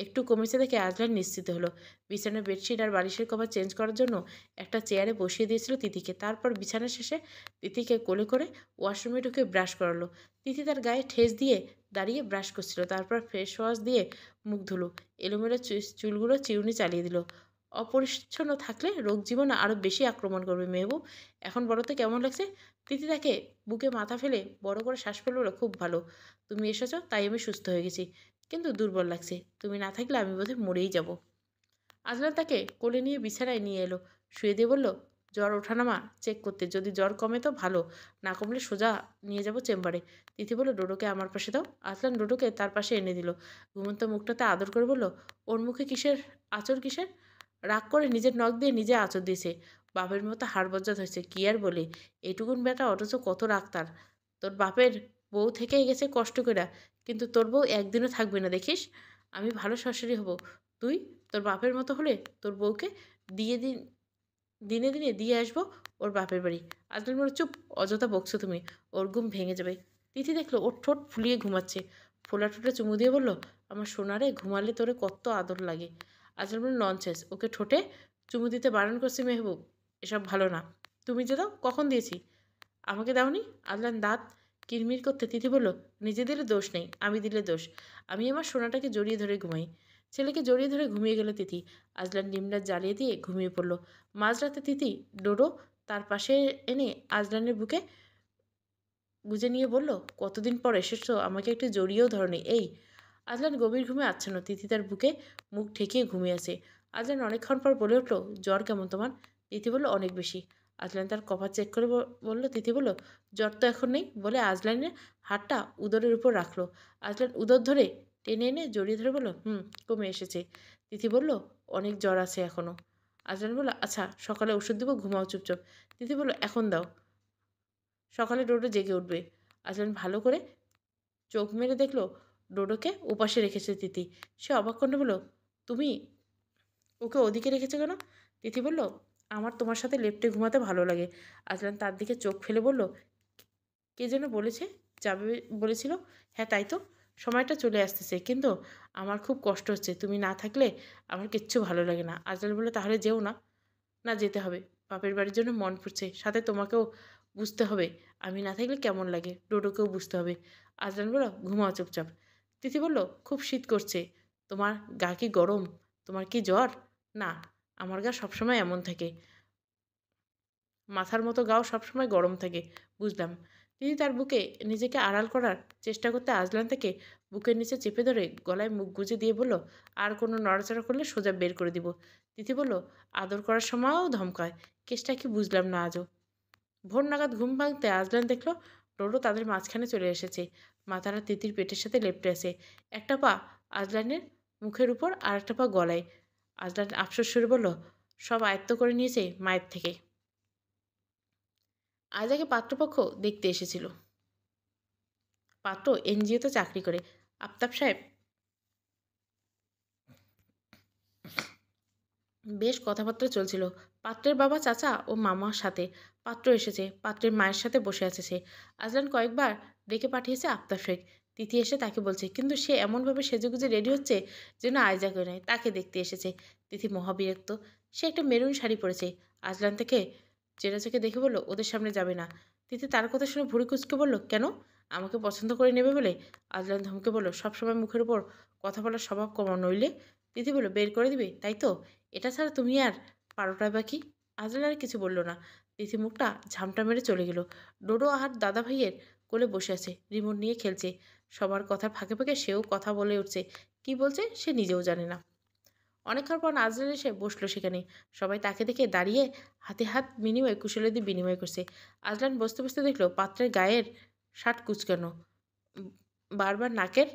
একটু কমেছে দেখে আজলান নিশ্চিত হলো। বিছানার বেডশিট আর বালিশের কভার চেঞ্জ করার জন্য একটা চেয়ারে বসিয়ে দিয়েছিল তিথিকে। তারপর বিছানা শেষে তিথিকে কোলে করে ওয়াশরুমে ঢুকে ব্রাশ করালো। তিথি তার গায়ে ঠেস দিয়ে দাঁড়িয়ে ব্রাশ করছিল। তারপর ফেস ওয়াশ দিয়ে মুখ ধুলো। এলোমেলো চুলগুলো চিরুনি চালিয়ে দিল। অপরিচ্ছন্ন থাকলে রোগ জীবন আরও বেশি আক্রমণ করবে মেহবুব। এখন বলো তো কেমন লাগছে? তিথি তাকে বুকে মাথা ফেলে বড় করে শ্বাস ফেলে বলল, খুব ভালো। তুমি এসেছো তাই আমি সুস্থ হয়ে গেছি, কিন্তু দুর্বল লাগছে। তুমি না থাকলে আমি বোধহয় মরেই যাব। আজলান তাকে কোলে নিয়ে বিছানায় নিয়ে এলো। শুয়ে দিয়ে বলল, জ্বর ওঠানামা চেক করতে, যদি জ্বর কমে তো ভালো, না কমলে সোজা নিয়ে যাব চেম্বারে। তিথি বলল, ডোডোকে আমার পাশে দাও। আজলান ডোডোকে তার পাশে এনে দিল। ঘুমন্ত মুখটাতে আদর করে বলল, ওর মুখে কিসের আঁচড় কিসের? রাগ করে নিজের নখ দিয়ে নিজে আঁচড় দিয়েছে। বাপের মতো হাড় বজ্জাত হয়েছে, কি আর বলে। এইটুকুন বেটা, অথচ কত রাগ তার। তোর বাপের বউ থেকেই গেছে কষ্ট করে, কিন্তু তোর বউ একদিনও থাকবে না দেখিস। আমি ভালো শাশুড়ি হব। তুই তোর বাপের মতো হলে তোর বউকে দিয়ে দিনে দিনে দিয়ে আসবো ওর বাপের বাড়ি। আজলান বলল, চুপ, অযথা বকছো তুমি, ওর ঘুম ভেঙে যাবে। তিথি দেখলো ওর ঠোঁট ফুলিয়ে ঘুমাচ্ছে। ফোলা ঠোঁটে চুমু দিয়ে বলল, আমার সোনারে, ঘুমালে তোরে কত আদর লাগে। আজলান বলল, ননসেন্স, ওকে ঠোঁটে চুমু দিতে বারণ করছি মেহবুব, এসব ভালো না। তুমি যে দাও, কখন দিয়েছি? আমাকে দাওনি। আজলান দাঁত কিরমির করতে তিথি বলল, নিজে দিলে দোষ নেই, আমি দিলে দোষ। আমি আমার সোনাটাকে জড়িয়ে ধরে ঘুমাই। ছেলেকে জড়িয়ে ধরে ঘুমিয়ে গেল তিথি। আজলান ডিমটা জ্বালিয়ে দিয়ে ঘুমিয়ে পড়ল। মাঝরাতে তিথি ডোডো তার পাশে এনে আজলানের বুকে গুজে নিয়ে বলল, কতদিন পর এসেছো, আমাকে একটু জড়িয়েও ধরনি। এই আজলান গভীর ঘুমে আচ্ছন্ন। তিথি তার বুকে মুখ ঠেকিয়ে ঘুমিয়ে আছে। আজলান অনেকক্ষণ পর বলে উঠল, জ্বর কেমন তোমার? তিথি বলল, অনেক বেশি। আজলান তার কপাল চেক করে বলল, তিথি বলল, জ্বর তো এখন নেই। বলে আজলানের হাতটা উদরের উপর রাখলো। আজলান উদর ধরে টেনে এনে জড়িয়ে ধরে বলল, কমে এসেছে। তিথি বলল, অনেক জ্বর আছে এখনও। আজলান বলল, আচ্ছা সকালে ওষুধ দেবো, ঘুমাও চুপচাপ। তিথি বলল, এখন দাও, সকালে ডোডো জেগে উঠবে। আজলান ভালো করে চোখ মেরে দেখলো ডোডোকে ওপাশে রেখেছে তিথি। সে অবাক করে বলল, তুমি ওকে ওদিকে রেখেছে কেন? তিথি বলল, আমার তোমার সাথে লেপ্টে ঘুমাতে ভালো লাগে। আজলান তার দিকে চোখ ফেলে বলল, কে যেন বলেছে যাবে বলেছিল? হ্যাঁ তাই তো, সময়টা চলে আসতেছে, কিন্তু আমার খুব কষ্ট হচ্ছে, তুমি না থাকলে আমার কিচ্ছু ভালো লাগে না। আজলান বলল, তাহলে যেও না। না, যেতে হবে। বাপের বাড়ির জন্য মন পড়ছে, সাথে তোমাকেও বুঝতে হবে আমি না থাকলে কেমন লাগে, ডোডোকেও বুঝতে হবে। আজলান বলল, ঘুমাও চুপচাপ। তিথি বলল, খুব শীত করছে। তোমার গা কি গরম? তোমার কি জ্বর? না, আমার গা সবসময় এমন থাকে, মাথার মতো গাও সবসময় গরম থাকে। বুঝলাম। তিনি তার বুকে নিজেকে আড়াল করার চেষ্টা করতে আজলান থেকে বুকের নিচে চেপে ধরে গলায় মুখ গুজে দিয়ে বলল, আর কোনো নড়াচড়া করলে সোজা বের করে দিব। তিথি বলল, আদর করার সময়ও ধমকায়, কেসটা কি বুঝলাম না আজও। ভোর নাগাদ ঘুম ভাঙতে আজলান দেখল ডোডো তাদের মাঝখানে চলে এসেছে। মাথাটা তিতির পেটের সাথে লেপ্টে আছে। একটা পা আজলানের মুখের উপর আর একটা পা গলায়। আজলান আফসোস সুরে বলল, সব আয়ত্ত করে নিয়েছে মায়ের থেকে। আজ আগে পাত্রপক্ষ দেখতে এসেছিল। পাত্র এনজিওতে চাকরি করে। আফতাব সাহেব বেশ কথাবার্তা চলছিল পাত্রের বাবা, চাচা ও মামার সাথে। পাত্র এসেছে, পাত্রের মায়ের সাথে বসে আছে সে। আজলান কয়েকবার ডেকে পাঠিয়েছে আফতাব শেখ। তিথি এসে তাকে বলছে, কিন্তু সে এমনভাবে সেজেগুজে রেডি হচ্ছে যেন আইজাকে নয়, তাকে দেখতে এসেছে। তিথি মহাবিরক্ত। সে একটা মেরুন শাড়ি পরেছে। আজলান থেকে চেনা চোখে দেখে বলল, ওদের সামনে যাবে না। তিথি তার কথা শুনে ভুরু কুচকে বলল, কেন? আমাকে পছন্দ করে নেবে বলে? আজলান ধমকে বলল, সবসময় মুখের উপর কথা বলার স্বভাব কমা, নইলে। তিথি বলল, বের করে দিবে তাই তো? এটা ছাড়া তুমি আর পারোটাই বা কি? আজলান আর কিছু বলল না। তিথি মুখটা ঝামটা মেরে চলে গেল। ডোডো আর দাদা ভাইয়ের কোলে বসে আছে, রিমোট নিয়ে খেলছে। সবার কথার ফাঁকে ফাঁকে সেও কথা বলে উঠছে। কি বলছে সে নিজেও জানে না। অনেকক্ষণ পর আজলান এসে বসলো সেখানে। সবাই তাকে দেখে দাঁড়িয়ে হাতে হাত বিনিময়ে কুশলাদি বিনিময় করছে। আজলান বসতে বসতে দেখলো পাত্রের গায়ের শার্ট কুচকানো, উম, বারবার নাকের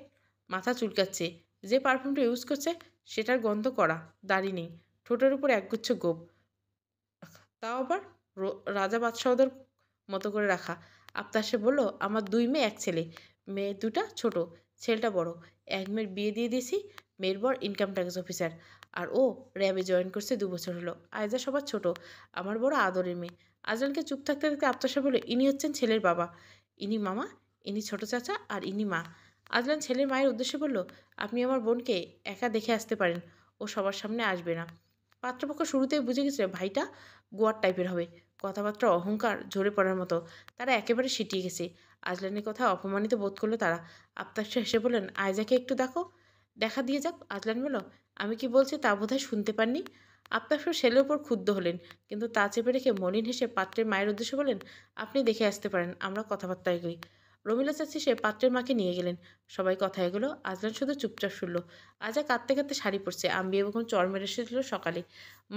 মাথা চুলকাচ্ছে। যে পারফিউমটা ইউজ করছে সেটার গন্ধ করা, দাড়ি নেই, ঠোঁটের উপর একগুচ্ছ গোপ, তাও আবার রাজা বাদশাহদের মতো করে রাখা। আফতাব সে বলল, আমার 2 মেয়ে 1 ছেলে। মেয়ে দুটা ছোট, ছেলেটা বড়। এক মেয়ের বিয়ে দিয়ে দিয়েছি। মেয়ের বর ইনকাম ট্যাক্স অফিসার, আর ও র্যাবে জয়েন করছে 2 বছর হলো। আয়জা সবার ছোট, আমার বড় আদরের মেয়ে। আজলানকে চুপ থাকতে দেখতে আফতাব সাহেব বলল, ইনি হচ্ছেন ছেলের বাবা, ইনি মামা, ইনি ছোট চাচা, আর ইনি মা। আজলান ছেলের মায়ের উদ্দেশ্যে বলল, আপনি আমার বোনকে একা দেখে আসতে পারেন, ও সবার সামনে আসবে না। পাত্রপক্ষ শুরুতেই বুঝে গেছে ভাইটা গোয়ার টাইপের হবে, কথাবার্তা অহংকার ঝরে পড়ার মতো। তারা একেবারে সিটিয়ে গেছে। আজলানের কথা অপমানিত বোধ করলো তারা। আফতাব সাহেব হেসে বললেন, আয়জাকে একটু দেখো, দেখা দিয়ে যাক। আজলান বলল, আমি কি বলছি তা বোধহয় শুনতে পাননি। আফতাব সাহেব ছেলের উপর ক্ষুব্ধ হলেন, কিন্তু তা চেপে রেখে মলিন হেসে পাত্রের মায়ের উদ্দেশ্যে বলেন, আপনি দেখে আসতে পারেন, আমরা কথাবার্তা এগোই। রমিলা চাচি সে পাত্রের মাকে নিয়ে গেলেন। সবাই কথা এগোলো, আজলান শুধু চুপচাপ শুনল। আজা কাঁদতে কাঁদতে শাড়ি পরছে, আম্বিয়া বেগম চর মেরে এসেছিল সকালে।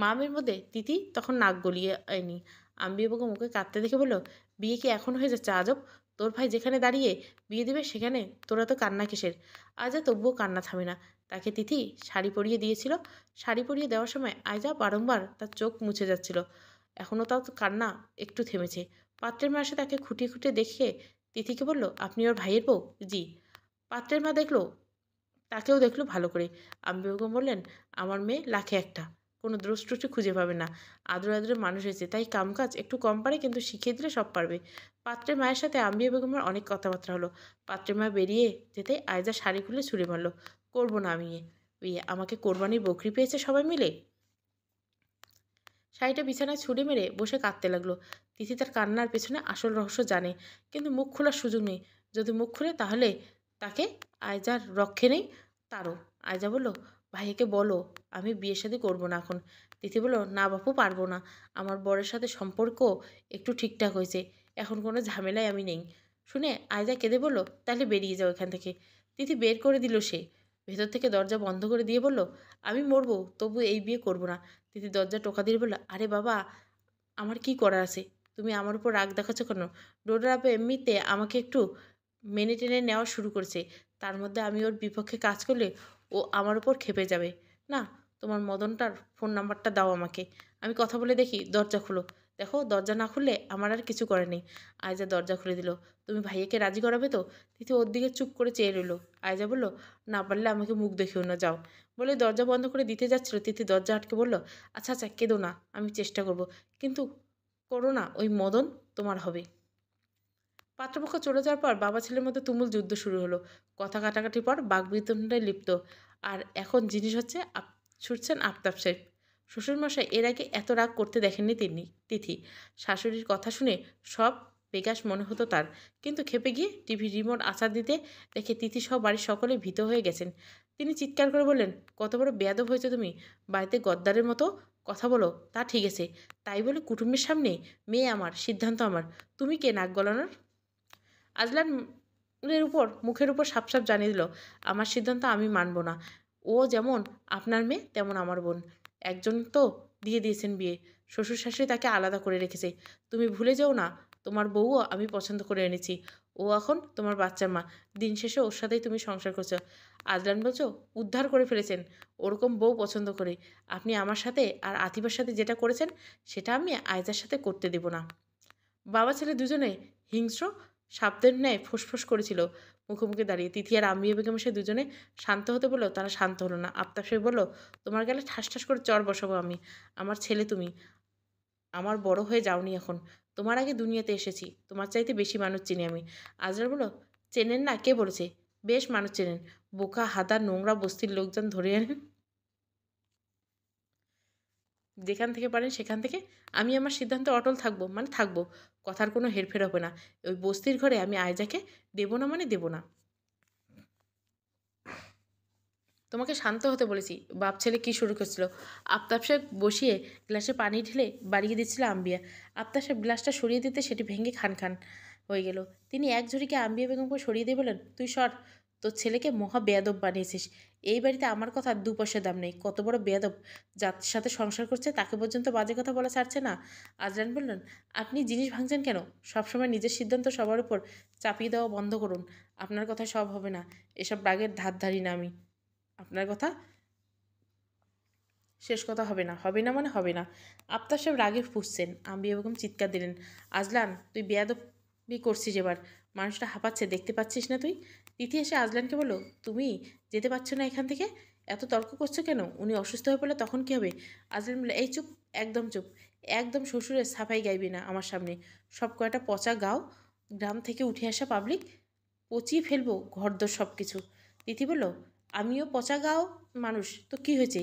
মামের মধ্যে তিথি তখন নাক গলিয়ে আয়নি। আম্বিয়া বেগম ওকে কাঁদতে দেখে বলল, বিয়ে কি এখন হয়ে যাচ্ছে আজব? তোর ভাই যেখানে দাঁড়িয়ে বিয়ে দিবে সেখানে তোরা তো কান্না কিসের? আজা তবুও কান্না থামে না। তাকে তিথি শাড়ি পরিয়ে দিয়েছিল। শাড়ি পরিয়ে দেওয়ার সময় আয়জা বারংবার তার চোখ মুছে যাচ্ছিল। এখনও তাও তো কান্না একটু থেমেছে। পাত্রের মা এসে তাকে খুঁটিয়ে খুঁটিয়ে দেখে তিথিকে বলল, আপনি ওর ভাইয়ের বউ? জি। পাত্রের মা দেখলো, তাকেও দেখলো ভালো করে। আম্বি বেগম বললেন, আমার মেয়ে লাখে একটা, কোনো দোষ ত্রুটি খুঁজে পাবে না। আদরে আদরে মানুষ হয়েছে, তাই কামকাজ একটু কম পারে, কিন্তু শিখিয়ে দিলে সব পারবে। পাত্রের মায়ের সাথে আম্বিয়া বেগমের অনেক কথাবার্তা হলো। পাত্রের মা বেরিয়ে যেতে আয়জা শাড়ি খুলে ছুঁড়ে মারল, করবো না আমি বিয়ে, আমাকে কোরবানির বকরি পেয়েছে সবাই মিলে। শাড়িটা বিছানায় ছুঁড়ে মেরে বসে কাঁদতে লাগলো। তিথি তার কান্নার পেছনে আসল রহস্য জানে, কিন্তু মুখ খোলার সুযোগ নেই। যদি মুখ খুলে তাহলে তাকে আয়জার রক্ষে নেই, তারও। আয়জা বলল, ভাইয়াকে বলো আমি বিয়ে শাদী করবো না এখন। তিথি বলল, না বাপু, পারবো না। আমার বরের সাথে সম্পর্ক একটু ঠিকঠাক হয়েছে, এখন কোনো ঝামেলায় আমি নেই। শুনে আয়জা কেঁদে বলল, তাহলে বেরিয়ে যাও এখান থেকে। তিথি বের করে দিল সে। ভেতর থেকে দরজা বন্ধ করে দিয়ে বলল, আমি মরবো তবু এই বিয়ে করবো না। তিথি দরজা টোকা দিয়ে বলল, আরে বাবা, আমার কি করার আছে? তুমি আমার উপর রাগ দেখাচ্ছ কেন? ডোডার আপা এমনিতে আমাকে একটু মেনে টেনে নেওয়া শুরু করেছে, তার মধ্যে আমি ওর বিপক্ষে কাজ করলে ও আমার উপর ক্ষেপে যাবে। না, তোমার মদনটার ফোন নাম্বারটা দাও আমাকে, আমি কথা বলে দেখি। দরজা খুলো। দেখো, দরজা না খুললে আমার আর কিছু করে নেই। আয়জা দরজা খুলে দিল। তুমি ভাইয়াকে রাজি করাবে তো? তিথি ওর দিকে চুপ করে চেয়ে রইল। আয়জা বলল, না পারলে আমাকে মুখ দেখিও না, যাও। বলে দরজা বন্ধ করে দিতে যাচ্ছিল, তিথি দরজা আটকে বলল, আচ্ছা আচ্ছা কেঁদো না, আমি চেষ্টা করব, কিন্তু করো না, ওই মদন তোমার হবে। পাত্রপক্ষ চলে যাওয়ার পর বাবা ছেলের মধ্যে তুমুল যুদ্ধ শুরু হলো। কথা কাটাকাটির পর বাকবিতণ্ডায় লিপ্ত। আর এখন জিনিস হচ্ছে ছুটছেন আফতাব সাহেব। শ্বশুরমশাই এর আগে এত রাগ করতে দেখেননি তিনি। তিথি শাশুড়ির কথা শুনে সব বেকাশ মনে হতো তার, কিন্তু খেপে গিয়ে টিভি রিমোট আছাড় দিতে দেখে তিথি সহ বাড়ির সকলে ভীত হয়ে গেছেন। তিনি চিৎকার করে বললেন, কত বড় বেয়াদব হয়েছে তুমি, বাড়িতে গদ্দারের মতো কথা বলো, তা ঠিক আছে, তাই বলে কুটুম্বের সামনে, মেয়ে আমার, সিদ্ধান্ত আমার, তুমি কে নাক গলানোর? আজলানের উপর মুখের উপর সাপ সাপ জানিয়ে দিল, আমার সিদ্ধান্ত আমি মানব না। ও যেমন আপনার মেয়ে তেমন আমার বোন। একজন তো দিয়ে দিয়েছেন বিয়ে, শ্বশুর শাশুড়ি তাকে আলাদা করে রেখেছে। তুমি ভুলে যাও না, তোমার বউও আমি পছন্দ করে এনেছি। ও এখন তোমার বাচ্চার মা, দিন শেষে ওর সাথেই তুমি সংসার করছো। আজলান বলছো উদ্ধার করে ফেলেছেন, ওরকম বউ পছন্দ করে। আপনি আমার সাথে আর আতিফের সাথে যেটা করেছেন সেটা আমি আয়জার সাথে করতে দেব না। বাবা ছেলে দুজনে হিংস্র সাপদের ন্যায় ফোঁস করেছিল মুখোমুখি দাঁড়িয়ে। তিথি আর আম্বিয়া বেগম সে দুজনে শান্ত হতে বললেও তারা শান্ত হলো না। আফতাব সাহেব বলল, তোমার গালে ঠাস ঠাস করে চর বসাবো আমি। আমার ছেলে তুমি, আমার বড় হয়ে যাওনি এখন, তোমার আগে দুনিয়াতে এসেছি, তোমার চাইতে বেশি মানুষ চিনি আমি। আজরার বলল, চেনেন না? কে বলেছে? বেশ মানুষ চেনেন, বোকা হাদা নোংরা বস্তির লোকজন ধরে আনেন যেখান থেকে পারেন সেখান থেকে। আমি আমার সিদ্ধান্তে অটল থাকবো মানে থাকবো, কথার কোনো হেরফের হবে না। ওই বস্তির ঘরে আমি আয়জাকে দেবো না মানে দেবো না। তোমাকে শান্ত হতে বলেছি। বাপ ছেলে কী শুরু করছিল? আফতাব সাহেব বসিয়ে গ্লাসে পানি ঢেলে বাড়িয়ে দিচ্ছিল আম্বিয়া। আফতাব সাহেব গ্লাসটা সরিয়ে দিতে সেটি ভেঙে খান খান হয়ে গেল। তিনি এক ঝুড়িকে আম্বিয়া বেগমকে সরিয়ে দিয়ে বলেন, তুই সর, তোর ছেলেকে মহা বেয়াদব বানিয়েছিস। এই বাড়িতে আমার কথা দু পয়সা দাম নেই। কত বড় বেয়াদব, যার সাথে সংসার করছে তাকে পর্যন্ত বাজে কথা বলা ছাড়ছে না। আজরান বললেন, আপনি জিনিস ভাঙছেন কেন? সবসময় নিজের সিদ্ধান্ত সবার উপর চাপিয়ে দেওয়া বন্ধ করুন। আপনার কথায় সব হবে না, এসব রাগের ধার ধারি না আমি। আপনার কথা শেষ কথা হবে না, হবে না মানে হবে না। আফতাব সাহেব রাগে ফুঁসছেন। আম্বিয়া বেগম চিৎকার দিলেন, আজলান তুই বেয়াদবি করছিস এবার, মানুষটা হাঁপাচ্ছে, দেখতে পাচ্ছিস না তুই? তিথি এসে আজলানকে বলল, তুমি যেতে পারছো না এখান থেকে, এত তর্ক করছো কেন? উনি অসুস্থ হয়ে পড়লে তখন কী হবে? আজলান বলল, এই চুপ, একদম চুপ, একদম শ্বশুরের সাফাই গাইবি না আমার সামনে। সব কয়টা পচা গাও, গ্রাম থেকে উঠে আসা পাবলিক, পচিয়ে ফেলবো ঘরদোর সব কিছু। তিথি বলল, আমিও পচা গাও মানুষ, তো কী হয়েছে?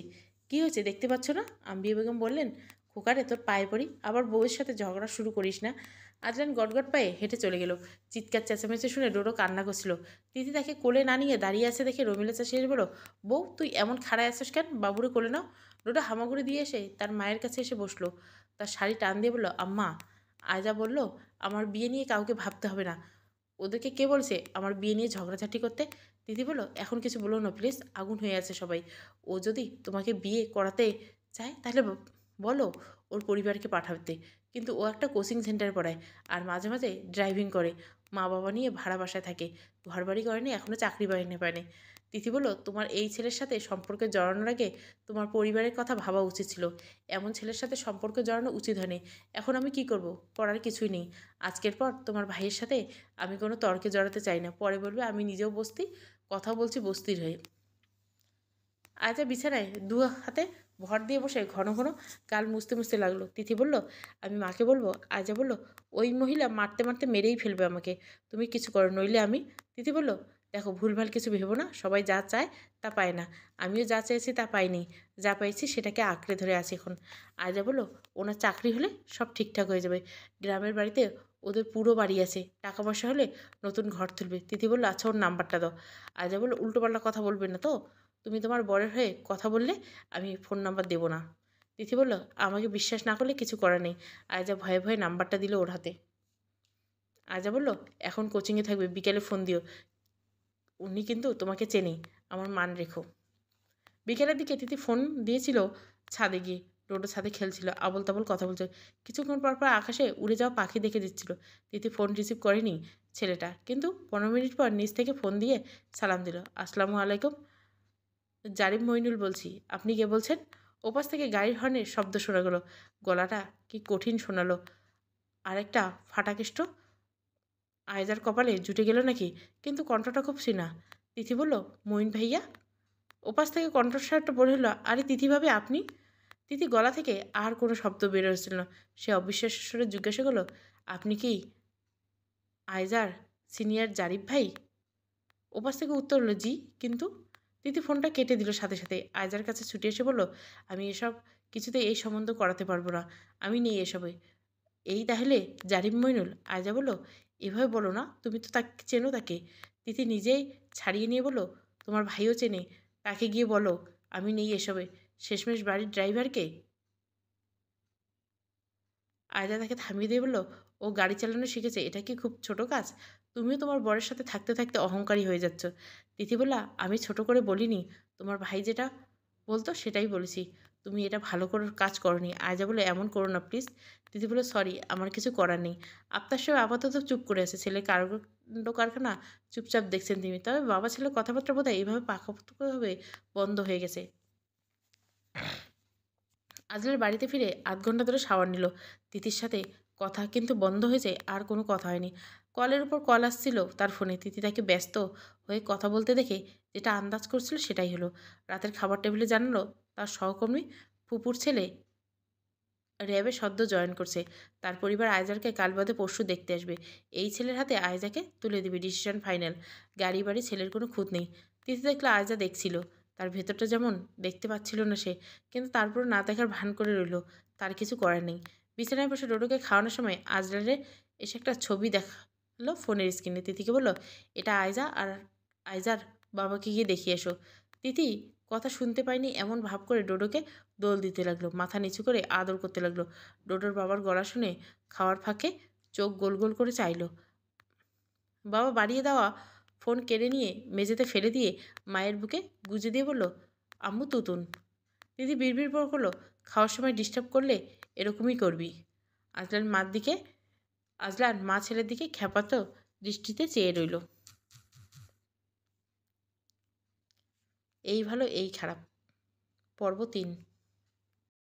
কী হয়েছে দেখতে পাচ্ছ না? আম্বিয়া বেগম বললেন, খোকারে তোর পায়ে পড়ি, আবার বউয়ের সাথে ঝগড়া শুরু করিস না। আজলান গটগট পায়ে হেঁটে চলে গেল। চিৎকার চেঁচামেচি শুনে ডোডো কান্না করছিল। তিথি তাকে কোলে না নিয়ে দাঁড়িয়ে আছে দেখে রমিলা চাষি এসে বলল, বউ তুই এমন খাড়ায় আসিস কেন, বাবুরে কোলে নাও। ডোডো হামাগুড়ি দিয়ে এসে তার মায়ের কাছে এসে বসলো। তার শাড়ি টান দিয়ে বলল, আম্মা, আয়জা বলল আমার বিয়ে নিয়ে কাউকে ভাবতে হবে না। ওদেরকে কে বলছে আমার বিয়ে নিয়ে ঝগড়াঝাটি করতে? দিদি বলল, এখন কিছু বলো না প্লিজ, আগুন হয়ে আছে সবাই। ও যদি তোমাকে বিয়ে করাতে চায় তাহলে বলো ওর পরিবারকে পাঠাতে, কিন্তু ও একটা কোচিং সেন্টার পড়ায় আর মাঝে মাঝে ড্রাইভিং করে, মা বাবা নিয়ে ভাড়া বাসায় থাকে, ঘর বাড়ি করেনি, এখনও চাকরি বাড়ি পায়নি। তিথি বলল, তোমার এই ছেলের সাথে সম্পর্কে জড়ানোর আগে তোমার পরিবারের কথা ভাবা উচিত ছিল। এমন ছেলের সাথে সম্পর্ক জড়ানো উচিত হয়নি। এখন আমি কি করব? করার কিছুই নেই। আজকের পর তোমার ভাইয়ের সাথে আমি কোনো তর্কে জড়াতে চাই না, পরে বলবে আমি নিজেও বস্তি, কথা বলছি বস্তির হয়ে। আয়জা বিছানায় দু হাতে ভর দিয়ে বসে ঘন ঘন গাল মুছতে মুছতে লাগলো। তিথি বলল, আমি মাকে বলবো? আয়জা বলল, ওই মহিলা মারতে মারতে মেরেই ফেলবে আমাকে, তুমি কিছু করো, নইলে আমি। তিথি বলল, দেখো ভুলভাল কিছু ভেবো না, সবাই যা চায় তা পায় না, আমিও যা চেয়েছি তা পাইনি, যা পাইছি সেটাকে আঁকড়ে ধরে আছি এখন। আয়জা বলল, ওনার চাকরি হলে সব ঠিকঠাক হয়ে যাবে, গ্রামের বাড়িতে ওদের পুরো বাড়ি আছে, টাকা পয়সা হলে নতুন ঘর তুলবে। তিথি বলল, আচ্ছা ওর নাম্বারটা দাও। আয়জা বলল, উল্টোপাল্টা কথা বলবে না তো? তুমি তোমার বরের হয়ে কথা বললে আমি ফোন নাম্বার দেবো না। তিথি বলল, আমাকে বিশ্বাস না করলে কিছু করার নেই। আয়জা ভয়ে ভয়ে নাম্বারটা দিল ওর হাতে। আয়জা বলল, এখন কোচিংয়ে থাকবে, বিকেলে ফোন দিও, উনি কিন্তু তোমাকে চেনে, আমার মান রেখো। বিকেলের দিকে তিথি ফোন দিয়েছিল ছাদে গিয়ে। ডোডো ছাদে খেলছিল, আবল তাবল কথা বলছে। কিছুক্ষণ পর পর আকাশে উড়ে যাওয়া পাখি দেখে দিচ্ছিল। তিথি ফোন রিসিভ করেনি ছেলেটা, কিন্তু 15 মিনিট পর নিচ থেকে ফোন দিয়ে সালাম দিল, আসসালামু আলাইকুম, জারিম মইনুল বলছি, আপনি কে বলছেন? ওপাশ থেকে গাড়ির হর্নের শব্দ শোনা গেল। গলাটা কি কঠিন শোনালো, আরেকটা ফাটাকেষ্ট আয়েজার কপালে জুটে গেল নাকি, কিন্তু কণ্ঠটা খুব সিনা। তিথি বলল, মঈন ভাইয়া। ওপাশ থেকে কণ্ঠস্বরটা পড়ে হলো, আরে তিথি ভাবে আপনি? তিথি গলা থেকে আর কোনো শব্দ বের হচ্ছিল না। সে অবিশ্বাসের স্বরে জিজ্ঞাসা করলো, আপনি কি আইজার সিনিয়র জারিফ ভাই? ওপাশ থেকে উত্তর হলো, জি, কিন্তু। তিথি ফোনটা কেটে দিল সাথে সাথে। আয়জার কাছে ছুটে এসে বলল, আমি এসব কিছুতে এই সম্বন্ধ করাতে পারবো না। আমি নেই এসবে। এই তাহলে জারিফ মইনুল? আয়জা বলল, এভাবে বলো না, তুমি তো তাকে চেনো তাকে। তিথি নিজেই ছাড়িয়ে নিয়ে বলল, তোমার ভাইও চেনে, তাকে গিয়ে বলো আমি নেই এসবে। শেষমেশ বাড়ির ড্রাইভারকে। আয়জা তাকে থামিয়ে দিয়ে বলল, ও গাড়ি চালানো শিখেছে, এটা কি খুব ছোট কাজ? তুমিও তোমার বরের সাথে থাকতে থাকতে অহংকারী হয়ে যাচ্ছ। তিথি বলল, আমি ছোট করে বলিনি, তোমার ভাই যেটা বলতো সেটাই বলেছি। তুমি এটা ভালো করে কাজ করনি। আয়জা বলে, এমন করো না প্লিজ। তিথি বলে, সরি, আমার কিছু করার নেই। আপনার সঙ্গে আপাতত চুপ করে আছে। ছেলের কাণ্ড কারখানা চুপচাপ দেখছেন তিনি। তবে বাবা ছেলের কথাবার্তা বোধহয় এইভাবে পাকাপোক্তভাবে বন্ধ হয়ে গেছে। আজলের বাড়িতে ফিরে ৮ ঘন্টা ধরে শাওয়ার নিল। তিথির সাথে কথা কিন্তু বন্ধ হয়েছে, আর কোনো কথা হয়নি। কলের উপর কল আসছিল তার ফোনে। তিথি তাকে ব্যস্ত হয়ে কথা বলতে দেখে যেটা আন্দাজ করছিল সেটাই হলো। রাতের খাবার টেবিলে জানালো তার সহকর্মী ফুপুর ছেলে র্যাবে সদ্য জয়েন করছে। তার পরিবার আয়জারকে কাল বাদে পরশু দেখতে আসবে। এই ছেলের হাতে আয়জাকে তুলে দিবে, ডিসিশন ফাইনাল। গাড়ি বাড়ি ছেলের কোনো খুঁত নেই। তিথি দেখলো আয়জা দেখছিল। তার ভেতরটা যেমন দেখতে পাচ্ছিল না সে, কিন্তু তারপর না দেখার ভান করে রইল। তার কিছু করার নেই। বিছানায় বসে ডোডোকে খাওয়ানোর সময় আজরারে এসে একটা ছবি দেখালো ফোনের স্ক্রিনে। তিথিকে বলল, এটা আয়জা, আর আয়জার বাবাকে গিয়ে দেখিয়ে এসো। তিথি কথা শুনতে পায়নি এমন ভাব করে ডোডোকে দোল দিতে লাগলো, মাথা নিচু করে আদর করতে লাগলো। ডোডোর বাবার গলা শুনে খাওয়ার ফাঁকে চোখ গোল গোল করে চাইল। বাবা বাড়িয়ে দেওয়া ফোন কেড়ে নিয়ে মেঝেতে ফেলে দিয়ে মায়ের বুকে গুজে দিয়ে বলল, আম্মু তুতুন। দিদি বিড়বিড় করলো, খাওয়ার সময় ডিস্টার্ব করলে এরকমই করবি। আজলান মার দিকে আজলান মা ছেলের দিকে খ্যাপাতো দৃষ্টিতে চেয়ে রইল। এই ভালো এই খারাপ, পর্ব ৩।